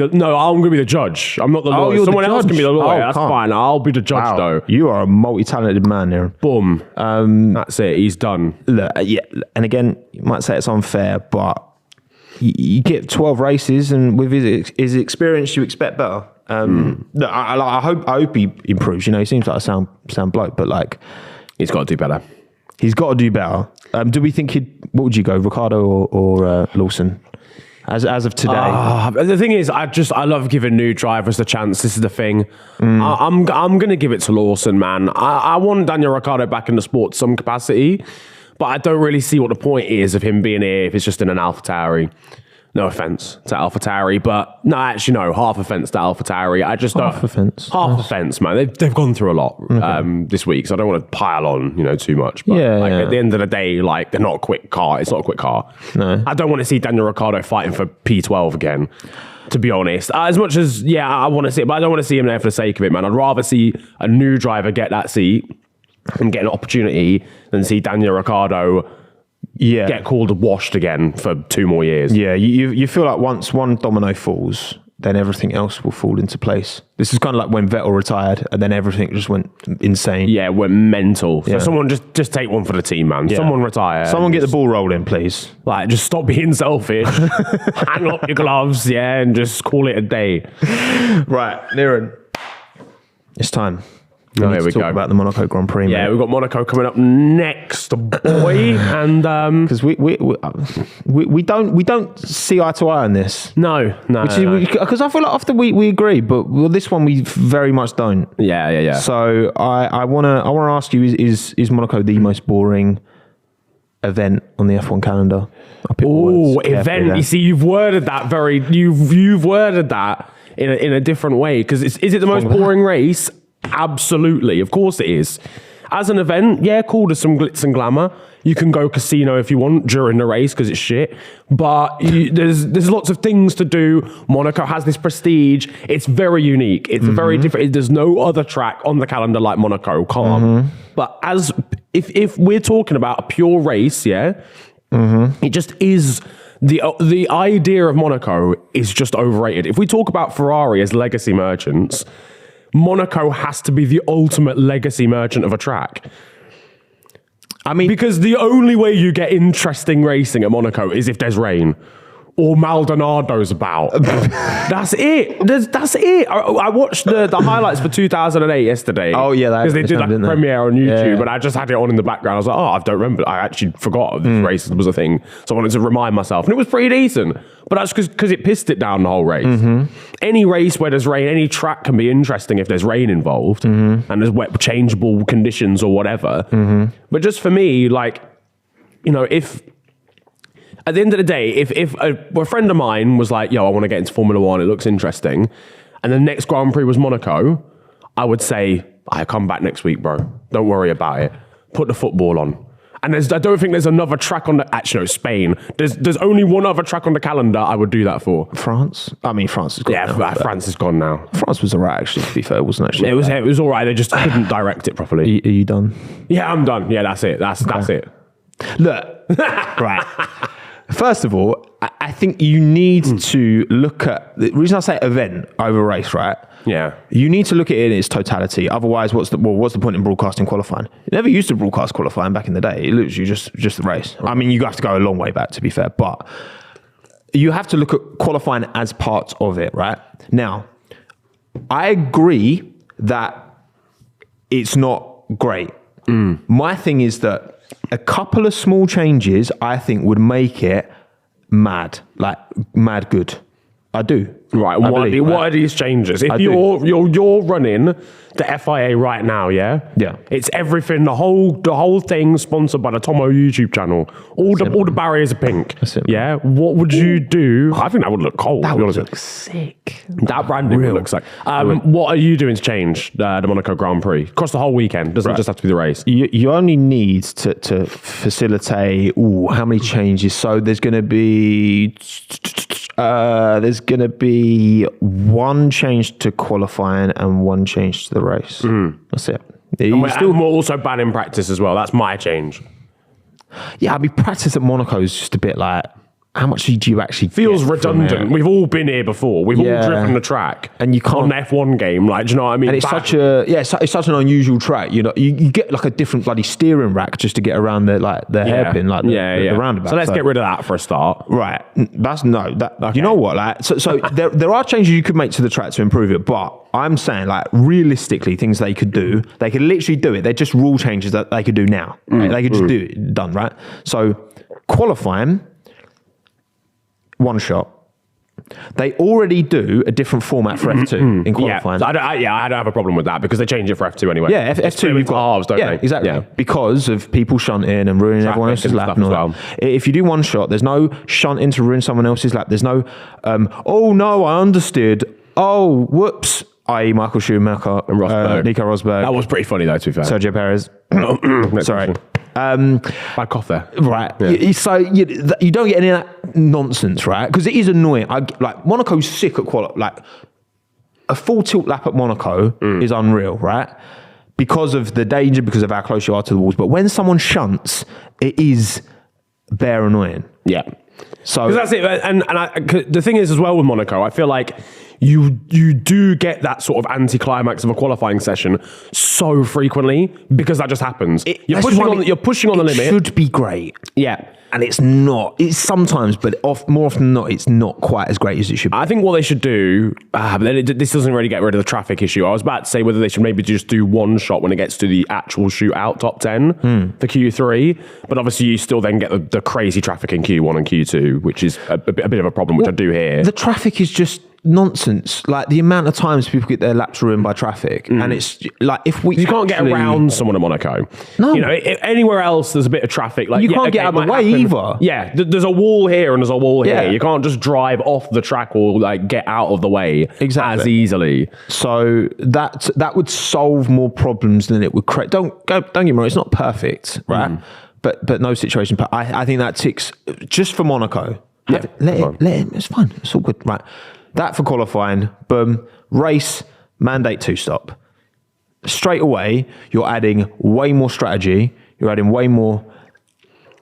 the judge. I'm not the lawyer. Someone else can be the lawyer. That's fine. I'll be the judge though. You are a multi-talented man, Niran. Boom. That's it. He's done. Look, and again, you might say it's unfair, but you get 12 races, and with his experience, you expect better. Look, I hope he improves. He seems like a sound bloke, but he's got to do better. He's got to do better. Do we think what would you go, Ricciardo or Lawson? As of today, the thing is, I love giving new drivers the chance. This is the thing. I'm going to give it to Lawson, man. I want Daniel Ricciardo back in the sport to some capacity, but I don't really see what the point is of him being here if it's just in an AlphaTauri. No offense to AlphaTauri, but no, actually no. Half offense to AlphaTauri. I just half offense. Half offense, man. They've gone through a lot this week, so I don't want to pile on, too much. But at the end of the day, they're not a quick car. It's not a quick car. No, I don't want to see Daniel Ricciardo fighting for P12 again. To be honest, as much as I want to see it, but I don't want to see him there for the sake of it, man. I'd rather see a new driver get that seat and get an opportunity than see Daniel Ricciardo get called washed again for 2 more years. Yeah, you feel like once one domino falls, then everything else will fall into place. This is kind of like when Vettel retired, and then everything just went insane. Yeah, went mental. So someone just take one for the team, man. Yeah. Someone retire. Someone get the ball rolling, please. Just stop being selfish. Hang up your gloves, and just call it a day. Right, Niran, it's time. Here we talk go about the Monaco Grand Prix. Yeah, we've got Monaco coming up next, boy, and because we don't see eye to eye on this. No, because I feel like after we agree, but this one we very much don't. Yeah. So I wanna ask you: is Monaco the most boring event on the F1 calendar? Oh, event! You see, you've worded that you've worded that in a different way. Because is it the most boring race? Absolutely, of course it is. As an event, cool, there's some glitz and glamour. You can go casino if you want during the race because it's shit, but there's lots of things to do. Monaco has this prestige. It's very unique. It's very different. There's no other track on the calendar like Monaco. But if we're talking about a pure race, it just is. The idea of Monaco is just overrated. If we talk about Ferrari as legacy merchants, Monaco has to be the ultimate legacy merchant of a track. I mean, because the only way you get interesting racing at Monaco is if there's rain, or Maldonado's about. That's it. That's it. I watched the highlights for 2008 yesterday. Oh, yeah. Because they did like a premiere on YouTube, and I just had it on in the background. I was like, oh, I don't remember. I actually forgot this race was a thing. So I wanted to remind myself. And it was pretty decent. But that's because it pissed it down the whole race. Mm-hmm. Any race where there's rain, any track can be interesting if there's rain involved and there's wet, changeable conditions or whatever. Mm-hmm. But just for me, like, you know, if... At the end of the day, if a friend of mine was like, yo, I want to get into Formula One, it looks interesting, and the next Grand Prix was Monaco, I would say, I come back next week, bro. Don't worry about it. Put the football on. And I don't think there's another track on the... Actually, no, Spain. There's only one other track on the calendar I would do that for. France? I mean, France is gone now. France is gone now. France was all right, actually, to be fair. It wasn't actually... It was all right. They just couldn't direct it properly. Are you done? Yeah, I'm done. Yeah, that's it. That's it. Look. Right. First of all, I think you need to look at... The reason I say event over race, right? Yeah. You need to look at it in its totality. Otherwise, what's the point in broadcasting qualifying? You never used to broadcast qualifying back in the day. It literally just the race. I mean, you have to go a long way back, to be fair. But you have to look at qualifying as part of it, right? Now, I agree that it's not great. My thing is that a couple of small changes, I think, would make it mad good. I do. Right. What are these changes? If you're running the FIA right now, yeah? Yeah. It's everything, the whole thing sponsored by the Tommo YouTube channel. All the barriers are pink. Yeah? What would you do? I think that would look cold. That would look sick. That branding looks like. What are you doing to change the Monaco Grand Prix? Across the whole weekend. Doesn't just have to be the race. You only need to facilitate, how many changes? So there's going to be... one change to qualifying and one change to the race. That's it. And we're also banning practice as well. That's my change. Yeah, I mean, practice at Monaco is just a bit like, how much do you actually feels redundant? We've all been here before. We've all driven the track, and you can't on an F1 game. Like, do you know what I mean? And it's it's such an unusual track. You know, you get like a different bloody steering rack just to get around the hairpin, the roundabout. So let's get rid of that for a start. Right? Okay. You know what? Like, so there are changes you could make to the track to improve it, but I'm saying, like, realistically, things they could do, they could literally do it. They're just rule changes that they could do now. Right? They could just do it, done, right? So qualifying. One shot. They already do a different format for F2 in qualifying. Yeah, I don't have a problem with that because they change it for F2 anyway. Yeah, F2 we've got halves, don't they? Exactly. Yeah. Because of people shunting and ruining everyone else's lap and all that. If you do one shot, there's no shunting to ruin someone else's lap. There's no, oh no, I understood. Oh, whoops. I.e. Michael Schumacher and Rosberg. Nico Rosberg. That was pretty funny though, to be fair. Sergio Perez. Sorry. Bad cough there. Right. Yeah. So you don't get any of that nonsense, right? Because it is annoying. Like, Monaco's sick at like, a full tilt lap at Monaco is unreal, right? Because of the danger, because of how close you are to the walls. But when someone shunts, it is bare annoying. Yeah. So that's it. And the thing is as well with Monaco, I feel like you do get that sort of anticlimax of a qualifying session so frequently because that just happens. You're pushing on the limit. It should be great. Yeah. And it's not. It's sometimes, but more often than not, it's not quite as great as it should be. I think what they should do, but then this doesn't really get rid of the traffic issue. I was about to say whether they should maybe just do one shot when it gets to the actual shootout top 10 for Q3. But obviously you still then get the crazy traffic in Q1 and Q2, which is a bit of a problem, which I do here. The traffic is just nonsense. Like, the amount of times people get their laps ruined by traffic, and it's like, if you can't get around someone at Monaco. No, you know, anywhere else there's a bit of traffic. Like, you can't get out of the way either. Yeah, there's a wall here and there's a wall here. You can't just drive off the track or like get out of the way as easily. So that would solve more problems than it would create. Don't get me wrong, it's not perfect, right? But no situation. But I think that ticks just for Monaco. Yeah, let him. It's fine. It's all good, right? That for qualifying, boom, race, mandate 2-stop. Straight away, you're adding way more strategy. You're adding way more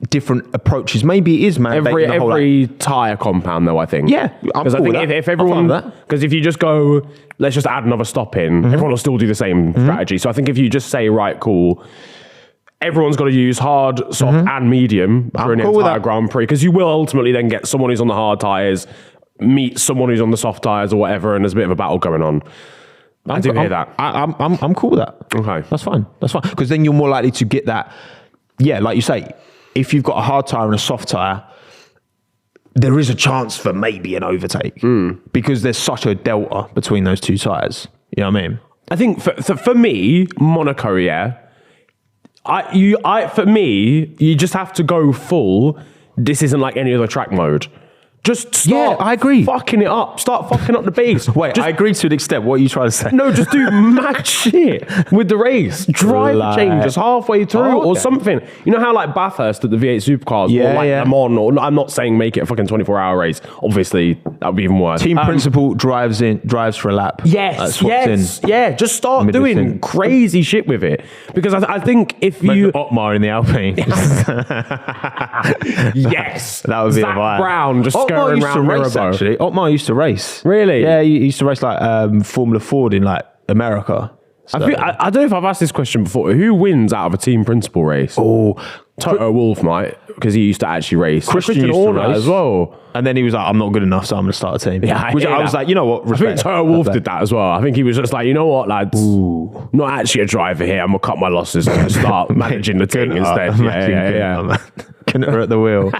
different approaches. Maybe it is mandating every tyre compound, though, I think. Yeah, because I think if everyone, because if you just go, let's just add another stop in, everyone will still do the same strategy. So I think if you just say, right, cool, everyone's got to use hard, soft, and medium for an entire Grand Prix, because you will ultimately then get someone who's on the hard tyres meet someone who's on the soft tyres or whatever, and there's a bit of a battle going on. I do hear that. I'm cool with that. Okay, that's fine. Because then you're more likely to get that. Yeah, like you say, if you've got a hard tyre and a soft tyre, there is a chance for maybe an overtake because there's such a delta between those two tyres. You know what I mean? I think for me, Monaco, for me, you just have to go full. This isn't like any other track mode. Just start I agree. Fucking it up. Start fucking up the base. Wait, I agree to an extent. What are you trying to say? No, just do mad shit with the race. Drive changes halfway through or something. You know how like Bathurst at the V8 Supercars or like Le Mans, or I'm not saying make it a fucking 24-hour race. Obviously, that would be even worse. Team principal drives for a lap. Yes. Yeah, just start doing crazy shit with it. Because I think if you... Otmar in the Alpine. Yes. That would be a vibe. Brown just Otmar used to race, actually. Otmar used to race. Really? Yeah, he used to race like Formula Ford in like America. So. I don't know if I've asked this question before. Who wins out of a team principal race? Oh, Toto Wolff might, because he used to actually race. Christian Horner as well. And then he was like, I'm not good enough, so I'm going to start a team. Yeah, Which I was like, you know what? Respect. I think Toto Wolff did that as well. I think he was just like, you know what, lads? I'm not actually a driver here. I'm going to cut my losses and start managing the team instead. Yeah. Couldn't hurt the wheel.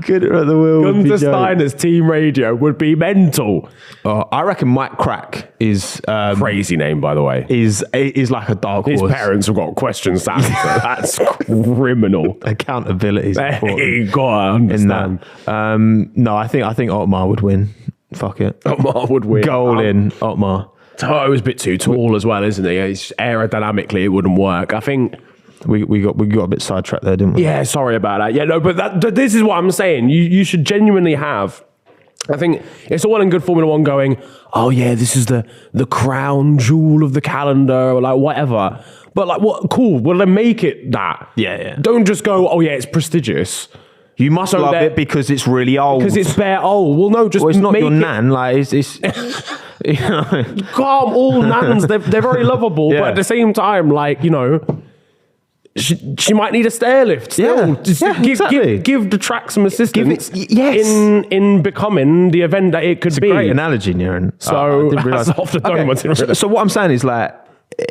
Gunther Steiner's team radio would be mental. I reckon Mike Crack is crazy name, by the way. Is like a dark horse. His parents have got questions to answer. That's criminal. Accountability. You gotta understand. No, I think Otmar would win. Fuck it. Otmar would win. Go all in, Otmar. Toto was a bit too tall as well, isn't he? Aerodynamically, it wouldn't work. I think. We got a bit sidetracked there, didn't we? Yeah, sorry about that. Yeah, no, but this is what I'm saying. You should genuinely have. I think it's all well and good Formula One going, oh yeah, this is the crown jewel of the calendar, or like whatever. But like, what? Cool. Well, then make it that. Yeah. Don't just go, oh yeah, it's prestigious. You must love it because it's really old. Because it's bare old. Well, no, just it's not your nan. Like it's you know. Calm, all nans. They're very lovable, but at the same time, like, you know. She might need a stair lift still. Exactly. Give the track some assistance in becoming the event that it could be. Great analogy, Niran. So that's off the dome. Okay. So what I'm saying is, like,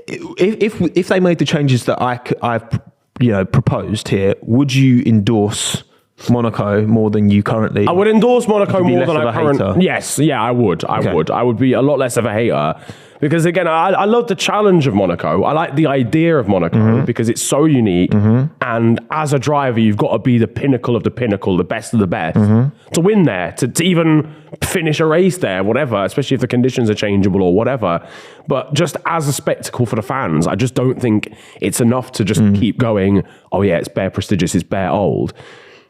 if they made the changes that I've proposed here, would you endorse Monaco more than you currently? I would endorse Monaco more than I currently. Hater? Yes, I would. I would be a lot less of a hater. Because again, I love the challenge of Monaco. I like the idea of Monaco because it's so unique. And as a driver, you've got to be the pinnacle of the pinnacle, the best of the best, to win there, to even finish a race there, whatever, especially if the conditions are changeable or whatever. But just as a spectacle for the fans, I just don't think it's enough to just keep going, oh yeah, it's bare prestigious, it's bare old.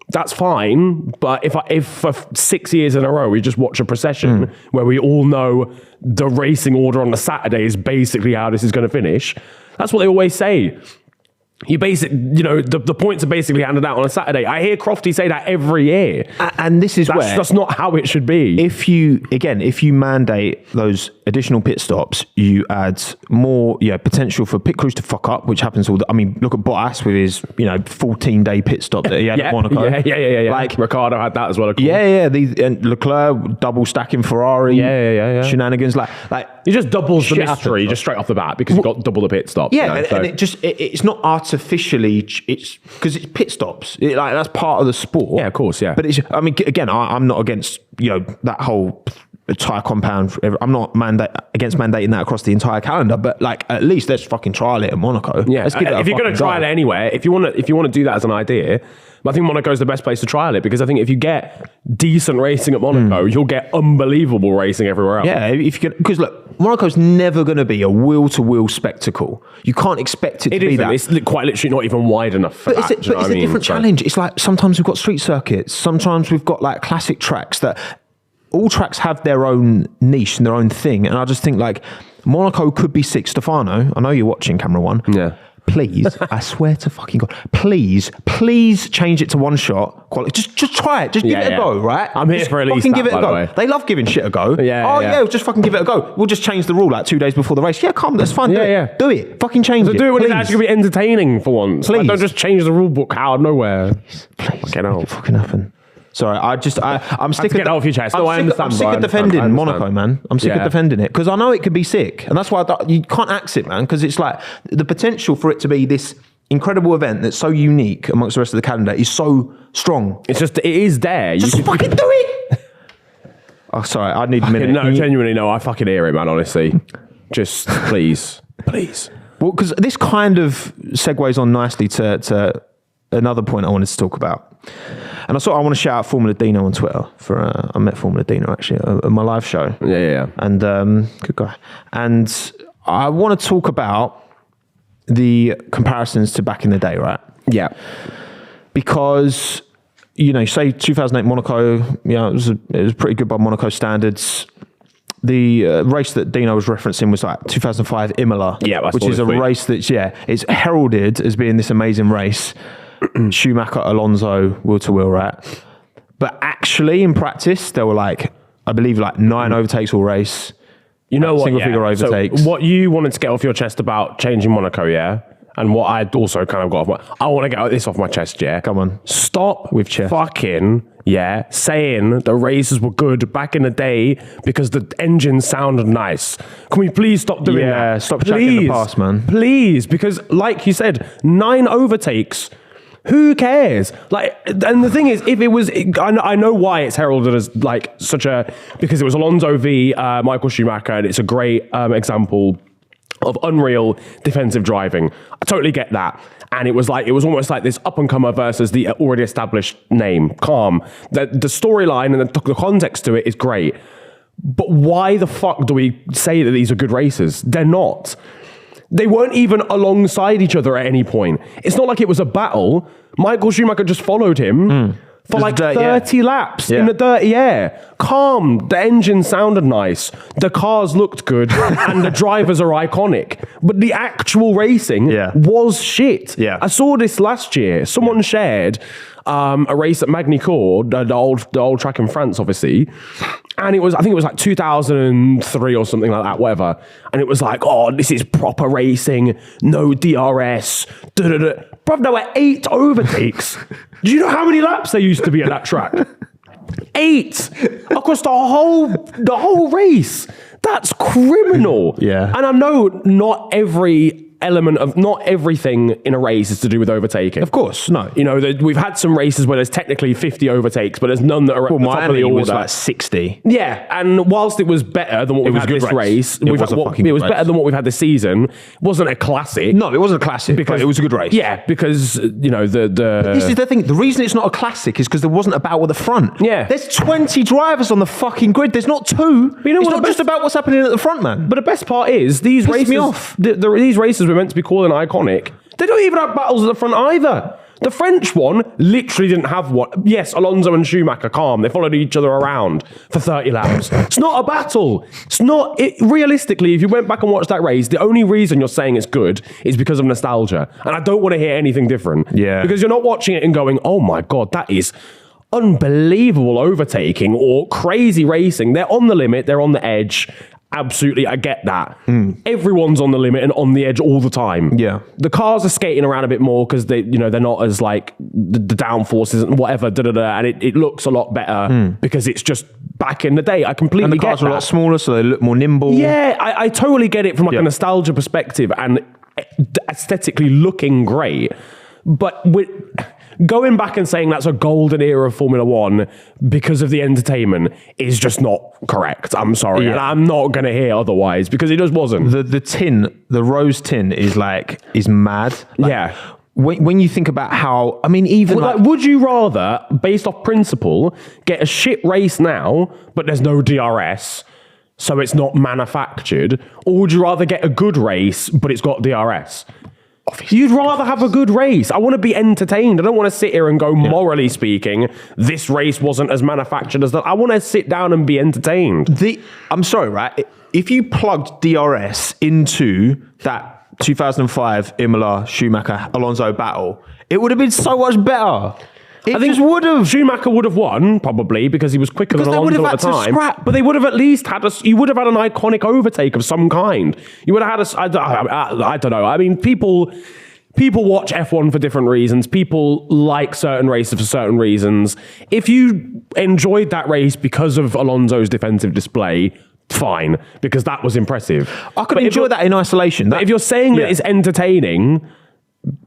That's fine, but if for 6 years in a row we just watch a procession where we all know the racing order on the Saturday is basically how this is going to finish, that's what they always say. The points are basically handed out on a Saturday. I hear Crofty say that every year. And this is that's not how it should be. If you mandate those additional pit stops, you add more potential for pit crews to fuck up, which happens look at Bottas with his 14-day pit stop that he had at Monaco. Yeah. Like Ricciardo had that as well. And Leclerc double stacking Ferrari. Shenanigans like he just doubles the mystery just straight off the bat because you got double the pit stop. Yeah, and it's not artificially. It's because it's pit stops. That's part of the sport. Yeah, of course. Yeah, but I'm not against that whole tyre compound. I'm not against mandating that across the entire calendar. But at least let's fucking trial it at Monaco. Yeah, if you're going to trial it anywhere, if you want to do that as an idea. I think Monaco is the best place to trial it because I think if you get decent racing at Monaco, you'll get unbelievable racing everywhere else. Yeah, because look, Monaco's never going to be a wheel-to-wheel spectacle. You can't expect it to be that. It's quite literally not even wide enough for that. It's a different challenge. It's like sometimes we've got street circuits, sometimes we've got classic tracks that all tracks have their own niche and their own thing. And I just think Monaco could be 6. Stefano, I know you're watching Camera One. Yeah. Please, I swear to fucking God, please change it to one shot quality. Just try it. Just give it a go, right? I'm here just for at least fucking that, give it a by the go. way. They love giving shit a go. Yeah, just fucking give it a go. We'll just change the rule like 2 days before the race. Yeah, come, that's fine. Yeah, do it. Fucking change it. Do it when please. it's actually going to be entertaining for once. Please. Like, don't just change the rule book out of nowhere. Please, make it fucking happen. Sorry, I'm sick of get it off your chest. I'm sick of defending Monaco, man. I'm sick of defending it because I know it could be sick, and that's why you can't axe it, man. Because it's like the potential for it to be this incredible event that's so unique amongst the rest of the calendar is so strong. It's just it is there. Just fucking do it. Oh, sorry, I need a minute. No, genuinely, no. I fucking hear it, man. Honestly, just please. Well, because this kind of segues on nicely to another point I wanted to talk about. And I want to shout out Formula Dino on Twitter for I met Formula Dino actually at my live show. Yeah. And good guy. And I want to talk about the comparisons to back in the day, right? Yeah. Because say 2008 Monaco, it was pretty good by Monaco standards. The race that Dino was referencing was like 2005 Imola, which is a race that's it's heralded as being this amazing race. Schumacher, Alonso, wheel-to-wheel, right? But actually, in practice, there were I believe 9 overtakes all race. You know what? Single-figure overtakes. So what you wanted to get off your chest about changing Monaco, and what I'd also kind of got off I want to get this off my chest, Come on. Stop with chest. Fucking, saying the races were good back in the day because the engine sounded nice. Can we please stop doing that? Stop chatting in the past, man. Please, because like you said, 9 overtakes. Who cares? And the thing is, if it was, I know why it's heralded as because it was Alonso v Michael Schumacher, and it's a great example of unreal defensive driving. I totally get that. And it was almost like this up-and-comer versus the already established name, calm. The storyline and the context to it is great. But why the fuck do we say that these are good races? They're not. They weren't even alongside each other at any point. It's not like it was a battle. Michael Schumacher just followed him for 30 laps in the dirty air. Calm. The engine sounded nice. The cars looked good. And the drivers are iconic. But the actual racing was shit. Yeah. I saw this last year. Someone shared a race at Magny-Cours, the old track in France, obviously. And I think it was 2003 or something like that, whatever. And it was this is proper racing, no DRS, Bruv, there were 8 overtakes. Do you know how many laps there used to be at that track? 8 across the whole race. That's criminal. Yeah. And I know not everything in a race is to do with overtaking. Of course, no. We've had some races where there's technically 50 overtakes, but there's none that are at the top of the order. Was 60. Yeah, and whilst it was better than what we've had this race, it was better than what we've had this season. It wasn't a classic. No, it wasn't a classic, but it was a good race. Yeah, because This is the thing. The reason it's not a classic is because there wasn't a battle at the front. Yeah. There's 20 drivers on the fucking grid. There's not 2. But it's not just about what's happening at the front, man. But the best part is these races. Me off. These races were meant to be calling iconic. They don't even have battles at the front either. The French one literally didn't have one. Yes, Alonso and Schumacher, calm. They followed each other around for 30 laps. It's not a battle. It's not. Realistically, if you went back and watched that race, the only reason you're saying it's good is because of nostalgia. And I don't want to hear anything different. Yeah. Because you're not watching it and going, oh my God, that is unbelievable overtaking or crazy racing. They're on the limit. They're on the edge. Absolutely, I get that. Everyone's on the limit and on the edge all the time. Yeah. The cars are skating around a bit more because they're not as the downforces and whatever, and it looks a lot better because it's just back in the day. I completely get that. And the cars are a lot smaller, so they look more nimble. Yeah, I totally get it from a nostalgia perspective and aesthetically looking great. But going back and saying that's a golden era of Formula One because of the entertainment is just not correct. I'm sorry. And I'm not going to hear otherwise because it just wasn't. The rose tin is mad. When you think about how, would you rather, based off principle, get a shit race now, but there's no DRS, so it's not manufactured, or would you rather get a good race, but it's got DRS? Obviously. You'd rather have a good race. I want to be entertained. I don't want to sit here and go, morally speaking, this race wasn't as manufactured as that. I want to sit down and be entertained. I'm sorry, right? If you plugged DRS into that 2005 Imola Schumacher Alonso battle, it would have been so much better. I think Schumacher would have won probably because he was quicker than Alonso at the time. But they would have at least had you would have had an iconic overtake of some kind. You would have had I don't know. I mean, people watch F1 for different reasons. People like certain races for certain reasons. If you enjoyed that race because of Alonso's defensive display, fine, because that was impressive. I could enjoy that in isolation. If you're saying that it's entertaining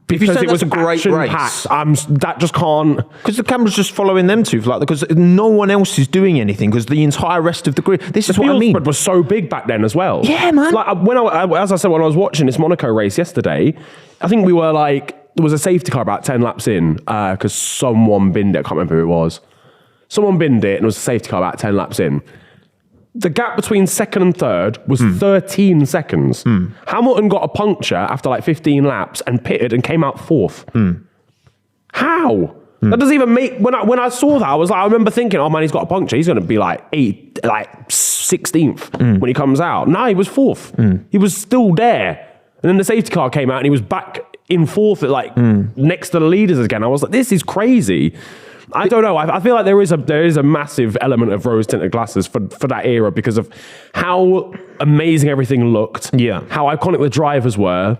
because it was a great race, that just can't. Because the camera's just following them two, because no one else is doing anything. Because the entire rest of the grid. This is what I mean. The field spread was so big back then as well. Yeah, man. As I said, when I was watching this Monaco race yesterday, I think we were there was a safety car about 10 laps in because someone binned it. I can't remember who it was. Someone binned it, and it was a safety car about 10 laps in. The gap between second and third was 13 seconds. Hamilton got a puncture after 15 laps and pitted and came out fourth. How? That doesn't even make... When I saw that, I remember thinking, oh man, he's got a puncture. He's going to be 16th when he comes out. No, he was fourth. He was still there. And then the safety car came out and he was back in fourth next to the leaders again. I was like, this is crazy. I don't know. I feel like there is a massive element of rose-tinted glasses for that era because of how amazing everything looked. Yeah. How iconic the drivers were.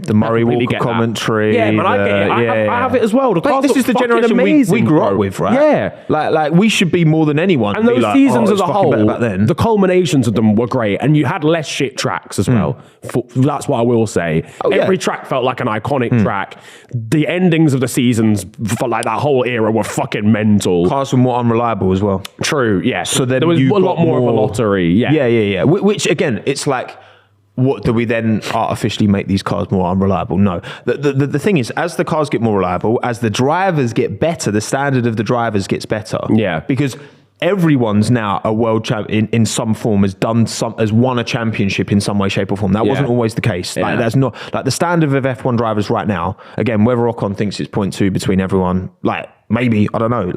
The Murray Walker commentary. Yeah, man, I get it. I have it as well. This is the generation we grew up with, right? Yeah. Like we should be more than anyone. And those seasons as a whole, the culminations of them were great. And you had less shit tracks as well. That's what I will say. Every track felt like an iconic track. The endings of the seasons for that whole era were fucking mental. Cars were more unreliable as well. True, yeah. So then there was a lot more of a lottery. Yeah. Which again, it's like, what do we then artificially make these cars more unreliable? No. The thing is, as the cars get more reliable, as the drivers get better, the standard of the drivers gets better. Yeah. Because everyone's now a world champion in some form, has won a championship in some way, shape, or form. That wasn't always the case. That's not the standard of F1 drivers right now. Again, whether Ocon thinks it's 0.2 between everyone, maybe, I don't know.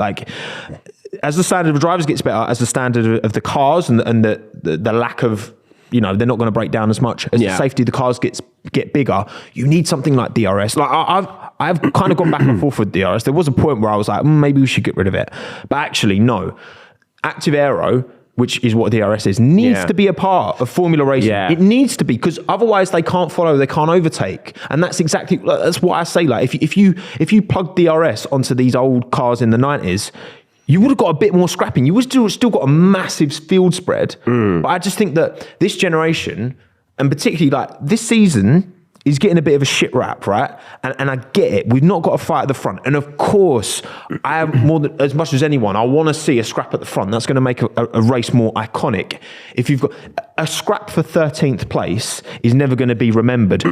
As the standard of drivers gets better, as the standard of the cars and the lack of, they're not going to break down as much as the safety of the cars get bigger. You need something like DRS. I've kind of gone back and forth with DRS. There was a point where I was like, maybe we should get rid of it. But actually, no. Active aero, which is what DRS is, needs to be a part of Formula racing. Yeah. It needs to be, because otherwise they can't follow, they can't overtake. And that's what I say. If you plug DRS onto these old cars in the 90s, you would have got a bit more scrapping. You would still got a massive field spread. But I just think that this generation, and particularly this season, is getting a bit of a shit rap, right? And I get it. We've not got a fight at the front. And of course, I have as much as anyone, I want to see a scrap at the front. That's going to make a race more iconic. If you've got a scrap for 13th place is never going to be remembered.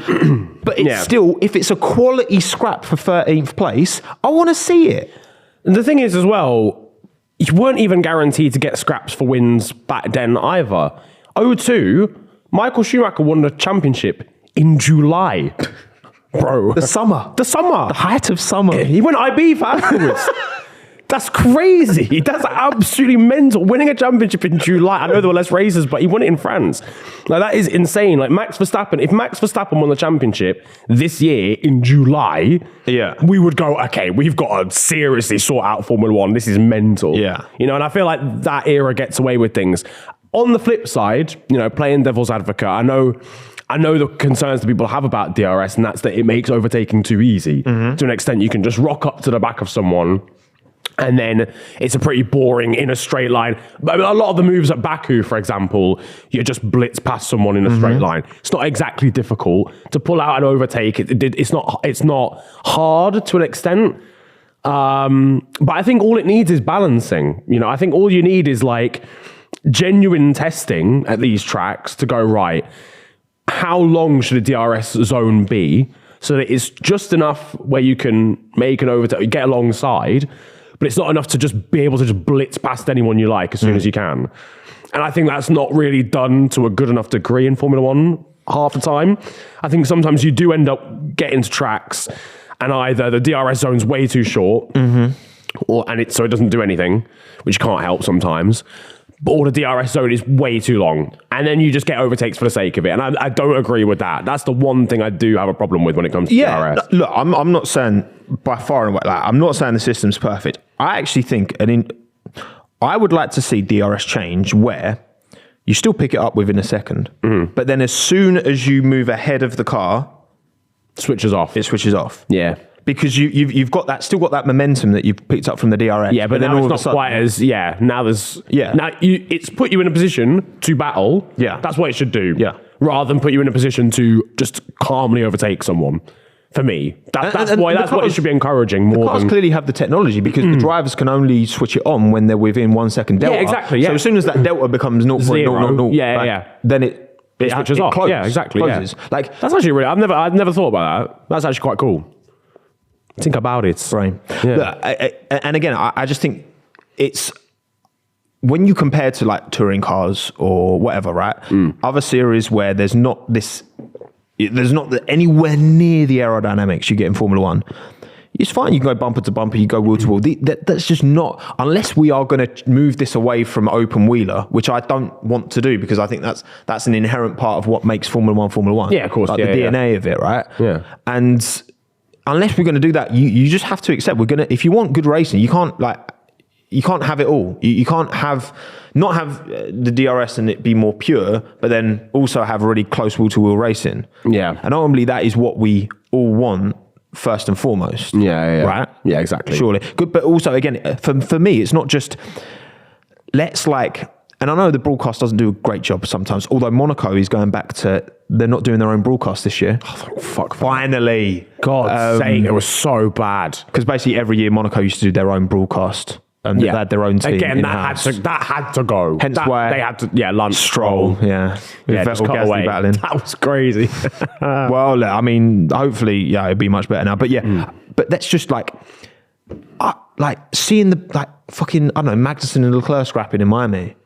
But it's still, if it's a quality scrap for 13th place, I want to see it. And the thing is as well, you weren't even guaranteed to get scraps for wins back then either. 2002, Michael Schumacher won the championship in July. Bro. The summer. The height of summer. He went IB afterwards. That's crazy. That's absolutely mental. Winning a championship in July. I know there were less races, but he won it in France. That is insane. Max Verstappen, if Max Verstappen won the championship this year in July, we would go, okay, we've got to seriously sort out Formula One. This is mental. Yeah. And I feel like that era gets away with things. On the flip side, playing devil's advocate, I know the concerns that people have about DRS, and that's that it makes overtaking too easy. To an extent, you can just rock up to the back of someone, and then it's a pretty boring in a straight line. But a lot of the moves at Baku, for example, you just blitz past someone in a straight line. It's not exactly difficult to pull out an overtake. It's not hard to an extent. But I think all it needs is balancing. I think all you need is genuine testing at these tracks to go, right, how long should a DRS zone be so that it's just enough where you can make an overtake, get alongside, but it's not enough to just be able to just blitz past anyone you like as soon as you can. And I think that's not really done to a good enough degree in Formula One half the time. I think sometimes you do end up getting to tracks and either the DRS zone's way too short, so it doesn't do anything, which you can't help sometimes. or the DRS zone is way too long, and then you just get overtakes for the sake of it. And I don't agree with that. That's the one thing I do have a problem with when it comes to DRS. Look, I'm not saying by far and away, like, I'm not saying the system's perfect. I actually think, I would like to see DRS change where you still pick it up within a second, but then as soon as you move ahead of the car, it switches off. Yeah. Because you've got that, still got that momentum that you've picked up from the DRS. Yeah, but then now it's not quite as, now there's, now it's put you in a position to battle. Yeah. That's what it should do. Yeah. Rather than put you in a position to just calmly overtake someone. For me, that's what it should be encouraging more. The cars clearly have the technology because the drivers can only switch it on when they're within 1 second delta. Yeah, exactly. Yeah. So as soon as that delta becomes 0.000, then it switches off. Closes, yeah, exactly. closes. Yeah. Like that's actually really. I've never thought about that. That's actually quite cool. Think about it. Right. Yeah. Look, and again, I just think it's when you compare to like touring cars or whatever, right? Other series where there's not anywhere near the aerodynamics you get in Formula One. It's fine. You can go bumper to bumper, you go wheel to wheel. That's just not, unless we are going to move this away from open wheeler, which I don't want to do because I think that's an inherent part of what makes Formula One. Yeah, of course. Like the DNA of it, right? Yeah. And unless we're going to do that, you just have to accept if you want good racing, you can't have it all. You can't not have the DRS and it be more pure, but then also have really close wheel-to-wheel racing. Yeah. And ultimately, that is what we all want first and foremost. Yeah. Right? Yeah, exactly. Surely. Good, but also, again, for me, it's not just, and I know the broadcast doesn't do a great job sometimes, although Monaco is going back to, they're not doing their own broadcast this year. Oh, fuck. Finally. God's sake, it was so bad. Because basically every year Monaco used to do their own broadcast. And they had their own team. Again, that had to go. Hence why they had to, Lance Stroll. Yeah. Just cut away. Battling. That was crazy. Well, I mean, hopefully, it'd be much better now. But but that's just seeing the fucking, I don't know, Magnussen and Leclerc scrapping in Miami.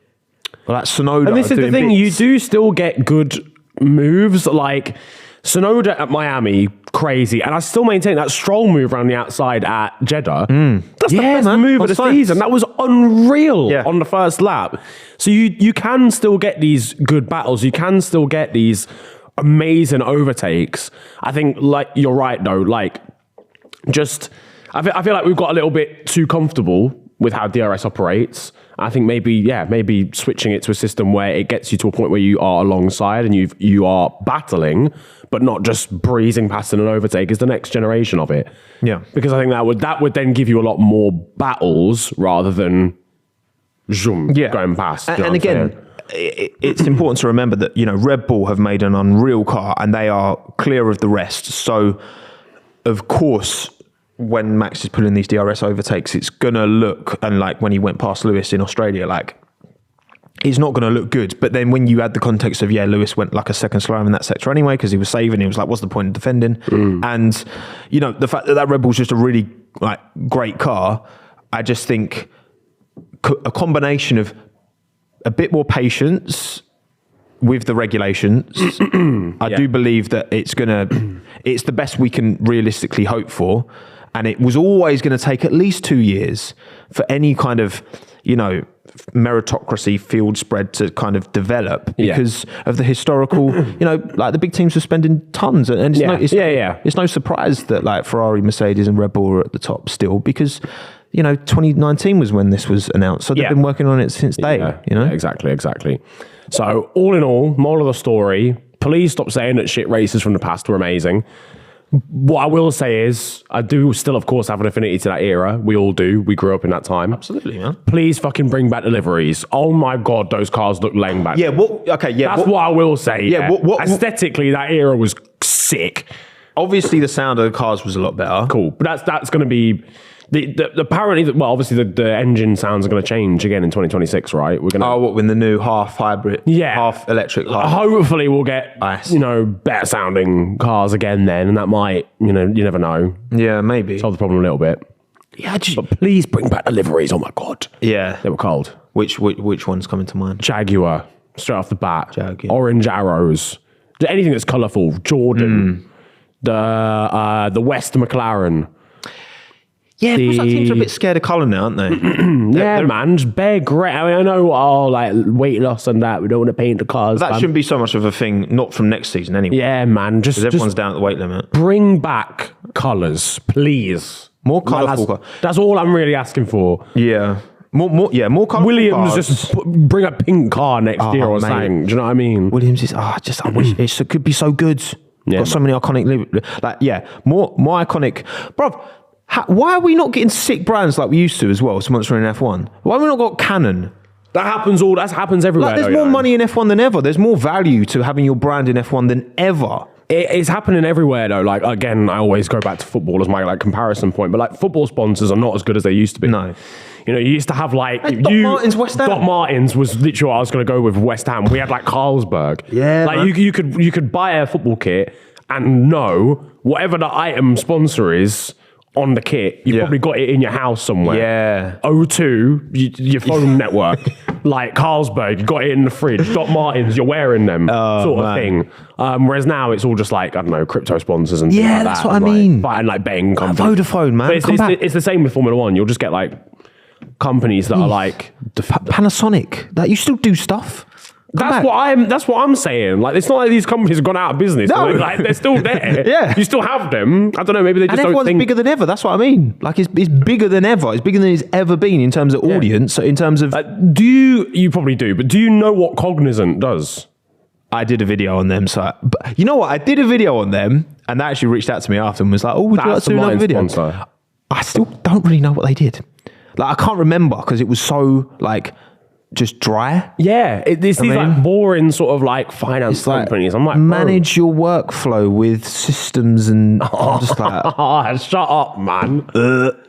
Or Tsunoda. And this is the thing, you do still get good moves, like Tsunoda at Miami, crazy. And I still maintain that Stroll move around the outside at Jeddah. That's the best move of the season. That was unreal on the first lap. So you can still get these good battles. You can still get these amazing overtakes. I think, you're right, though. I feel like we've got a little bit too comfortable with how DRS operates. I think maybe switching it to a system where it gets you to a point where you are alongside and you are battling, but not just breezing past in an overtake is the next generation of it. Yeah. Because I think that would then give you a lot more battles rather than going past. And again, it's important to remember that, Red Bull have made an unreal car and they are clear of the rest. So, of course, when Max is putting these DRS overtakes, it's going to look, and when he went past Lewis in Australia, it's not going to look good. But then when you add the context of, Lewis went a second slower in that sector anyway, because he was saving, he was what's the point of defending? And, the fact that Red Bull's just a really great car, I just think a combination of a bit more patience with the regulations. I do believe that it's the best we can realistically hope for. And it was always going to take at least 2 years for any kind of, meritocracy field spread to kind of develop because of the historical, the big teams were spending tons. And it's no surprise that Ferrari, Mercedes and Red Bull are at the top still because, 2019 was when this was announced. So they've been working on it since day, Exactly. So all in all, moral of the story, please stop saying that shit races from the past were amazing. What I will say is, I do still, of course, have an affinity to that era. We all do. We grew up in that time. Absolutely, man. Please fucking bring back deliveries. Oh my God, those cars look lame back. Yeah, That's what I will say. Yeah. Aesthetically, that era was sick. Obviously, the sound of the cars was a lot better. Cool. But that's going to be... apparently, obviously the engine sounds are going to change again in 2026, right? We're going to... what, with the new half hybrid, half electric car? Hopefully we'll get, better sounding cars again then, and that might, you never know. Yeah, maybe. Solve the problem a little bit. Yeah, but please bring back the liveries, oh my God. Yeah. They were cold. Which one's coming to mind? Jaguar, straight off the bat. Orange arrows. Anything that's colourful. Jordan. The West McLaren. Yeah, it feels like teams are a bit scared of colour now, aren't they? They're man, just bare grey. I mean, I know, like weight loss and that. We don't want to paint the cars. That shouldn't be so much of a thing, not from next season anyway. Yeah, man. Just everyone's down at the weight limit. Bring back colours, please. More colourful. That's all I'm really asking for. Yeah. More colourful Williams cars. just bring a pink car next year or something. Do you know what I mean? Williams is, I wish it could be so good. Yeah, got so many iconic, more iconic. Bro, why are we not getting sick brands like we used to as well, sponsoring F1? Why have we not got Canon? That happens everywhere. Like, there's more money in F1 than ever. There's more value to having your brand in F1 than ever. It's happening everywhere though. Like, again, I always go back to football as my like comparison point, but like football sponsors are not as good as they used to be. No. You know, you used to have like Doc Martens, West Ham. Doc Martens was literally what I was going to go with West Ham. We had like Carlsberg. Yeah, like man. you could buy a football kit and know whatever the item sponsor is on the kit, you've probably got it in your house somewhere. Yeah. O2, your phone network. Like Carlsberg, you got it in the fridge. Doc Martens, you're wearing them, sort of thing. Whereas now it's all just like, I don't know, crypto sponsors and things like that. That's what I mean. Buying like betting companies. Vodafone, man. But it's the same with Formula One. You'll just get like companies that are like Panasonic. That you still do stuff. That's what I'm saying. Like, it's not like these companies have gone out of business. No. Like, they're still there. Yeah. You still have them. I don't know, maybe they just And don't F1's think... bigger than ever. That's what I mean. Like, it's bigger than ever. It's bigger than it's ever been in terms of audience. So in terms of... you probably do, but do you know what Cognizant does? I did a video on them. So, but you know what? I did a video on them, and they actually reached out to me after and was like, "Oh, would you like to do another video?" Sponsor. I still don't really know what they did. Like, I can't remember because it was so like just dry. Yeah, it's these like boring sort of like finance companies. I'm like, manage your workflow with systems, and I'm just like, shut up, man.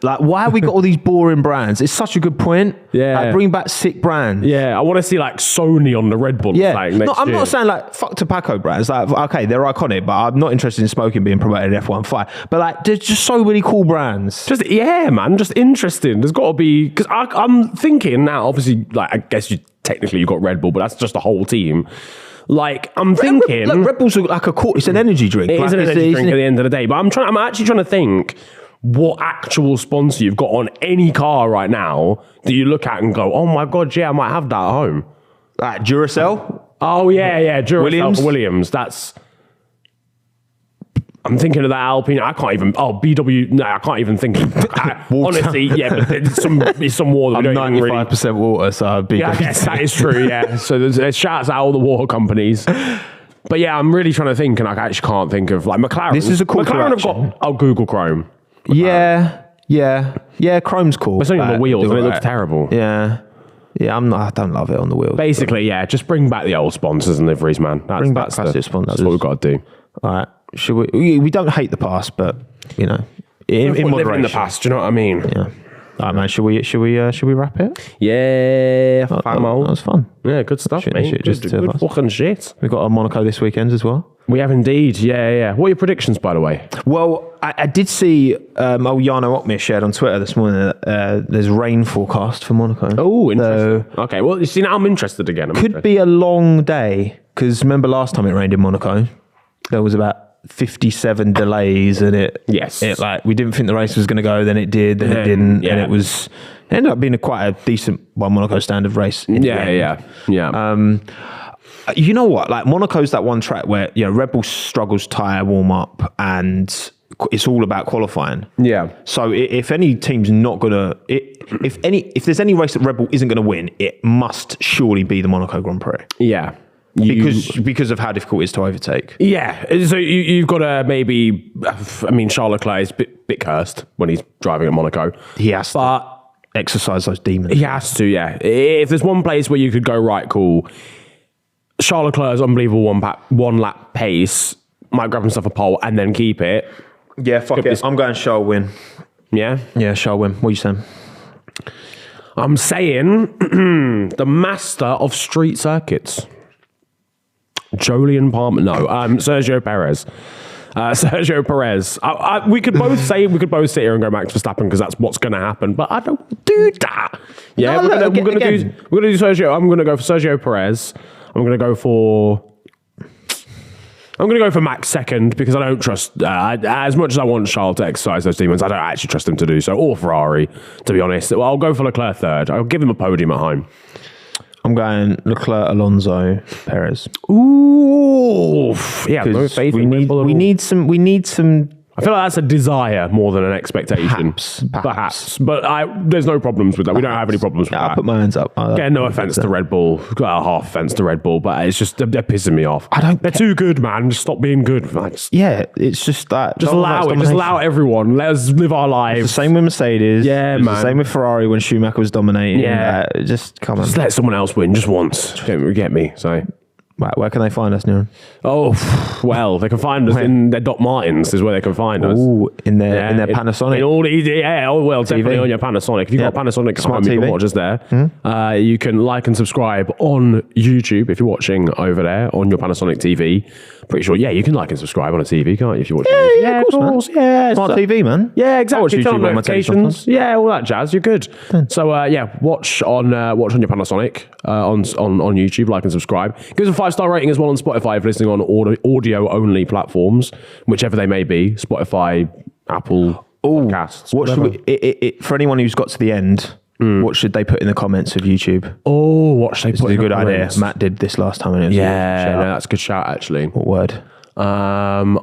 Like, why have we got all these boring brands? It's such a good point. Yeah, like, bring back sick brands. Yeah, I want to see like Sony on the Red Bull. Yeah, like, next I'm year. not saying like fuck tobacco brands. Like, okay, they're iconic, but I'm not interested in smoking being promoted in F1 5. But like, there's just so many cool brands. Just interesting. There's got to be, because I'm thinking now. Obviously, like, I guess you've got Red Bull, but that's just the whole team. Like, I'm thinking, Look, Red Bull's like it's an energy drink. It is an energy drink at the end of the day. But I'm actually trying to think what actual sponsor you've got on any car right now that you look at and go, oh my god, yeah, I might have that at home. Like Duracell. Oh yeah, Duracell. Williams. I'm thinking of that Alpine. I can't even. Oh, BW. No, I can't even think. Honestly, yeah, but it's some water. I'm 95% water, so I'd be. Yeah, I guess that is true. Yeah. So there's shouts out all the water companies. But yeah, I'm really trying to think, and I actually can't think of like McLaren. This is a cool McLaren have got Google Chrome. Yeah. Chrome's cool. It's only on the wheels, and it looks terrible. Yeah. Yeah, I don't love it on the wheels. Basically, yeah, just bring back the old sponsors and liveries, man. Bring back classic sponsors. That's what we've got to do. All right. Should we don't hate the past, but you know, in moderation. In the past, do you know what I mean? Yeah. All right, man. Should we wrap it? Yeah. That was fun. Yeah, good stuff, mate. Good fucking shit. We got a Monaco this weekend as well. We have indeed. Yeah. What are your predictions, by the way? Well, I did see Jano Okmir shared on Twitter this morning that there's rain forecast for Monaco. Oh, interesting. So, okay, well, you see, now I'm interested again. Could be a long day, because remember last time it rained in Monaco, there was about 57 delays, and it like we didn't think the race was going to go, then it did, then it didn't, and it ended up being quite a decent, by Monaco standard race. Yeah. You know what? Like, Monaco's that one track where Red Bull struggles tyre warm up, and it's all about qualifying. Yeah. So if any team's not gonna, if there's any race that Red Bull isn't going to win, it must surely be the Monaco Grand Prix. Yeah. Because of how difficult it is to overtake. Yeah. So you've got to maybe, I mean, Charles Leclerc is a bit cursed when he's driving at Monaco. He has to exercise those demons. He has to, yeah. If there's one place where you could go, right, cool, Charles Leclerc's unbelievable one lap pace, might grab himself a pole and then keep it. Yeah, fuck it. I'm going Charles win. Yeah? Yeah, Charles win. What are you saying? I'm saying the master of street circuits. Jolyon Palmer. No, Sergio Perez. Sergio Perez. We could both sit here and go Max Verstappen because that's what's going to happen, but I don't do that. Yeah, we're going to do Sergio. I'm going to go for Sergio Perez. I'm going to go for I'm going to go for Max second because I don't trust, as much as I want Charles to exercise those demons, I don't actually trust him to do so, or Ferrari, to be honest. Well, I'll go for Leclerc third. I'll give him a podium at home. I'm going Leclerc, Alonso, Perez. Ooh, yeah. No faith. We need some. I feel like that's a desire more than an expectation. Perhaps. But there's no problems with that. We don't have any problems with that. I'll put my hands up. No offense to Red Bull. Half offense to Red Bull, but it's just, they're pissing me off. They're too good, man. Just stop being good. It's just that. Just allow it. Just allow everyone. Let us live our lives. It's the same with Mercedes. Yeah, man. The same with Ferrari when Schumacher was dominating. Yeah. Just come on. Just let someone else win just once. Don't get me. So. Right, where can they find us, Niran? Oh, well, they can find us in their Doc Martens is where they can find us. Ooh, in their Panasonic. Definitely on your Panasonic. If you've got Panasonic Smart home, you TV. can watch us there. You can like and subscribe on YouTube if you're watching over there on your Panasonic TV. Pretty sure, you can like and subscribe on a TV, can't you, if you're watching? Yeah, of course, man. Yeah, Smart TV, man. Yeah, exactly. I watch YouTube on my Notifications. Yeah, all that jazz. You're good. So, watch on your Panasonic on YouTube, like and subscribe. Give us a 5-star rating as well on Spotify if you're listening on audio-only platforms, whichever they may be. Spotify, Apple, podcasts. What should we, for anyone who's got to the end, what should they put in the comments of YouTube? Oh, what should they put in the comments? Idea. Matt did this last time. And it was that's a good shout, actually. What word? I'm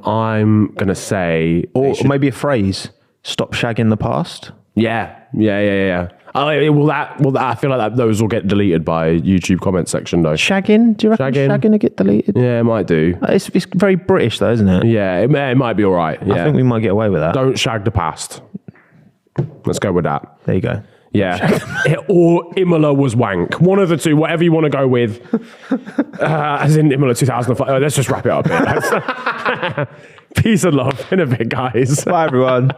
going to say... Or maybe a phrase. Stop shagging the past. Yeah. Will that? I feel like those will get deleted by YouTube comment section though. Shagging? Do you reckon shagging will get deleted? Yeah, it might do. It's very British though, isn't it? Yeah, it might be all right. Yeah. I think we might get away with that. Don't shag the past. Let's go with that. There you go. Yeah. Or Imola was wank. One of the two, whatever you want to go with. As in Imola 2005. Let's just wrap it up here. Peace and love in a bit, guys. Bye, everyone.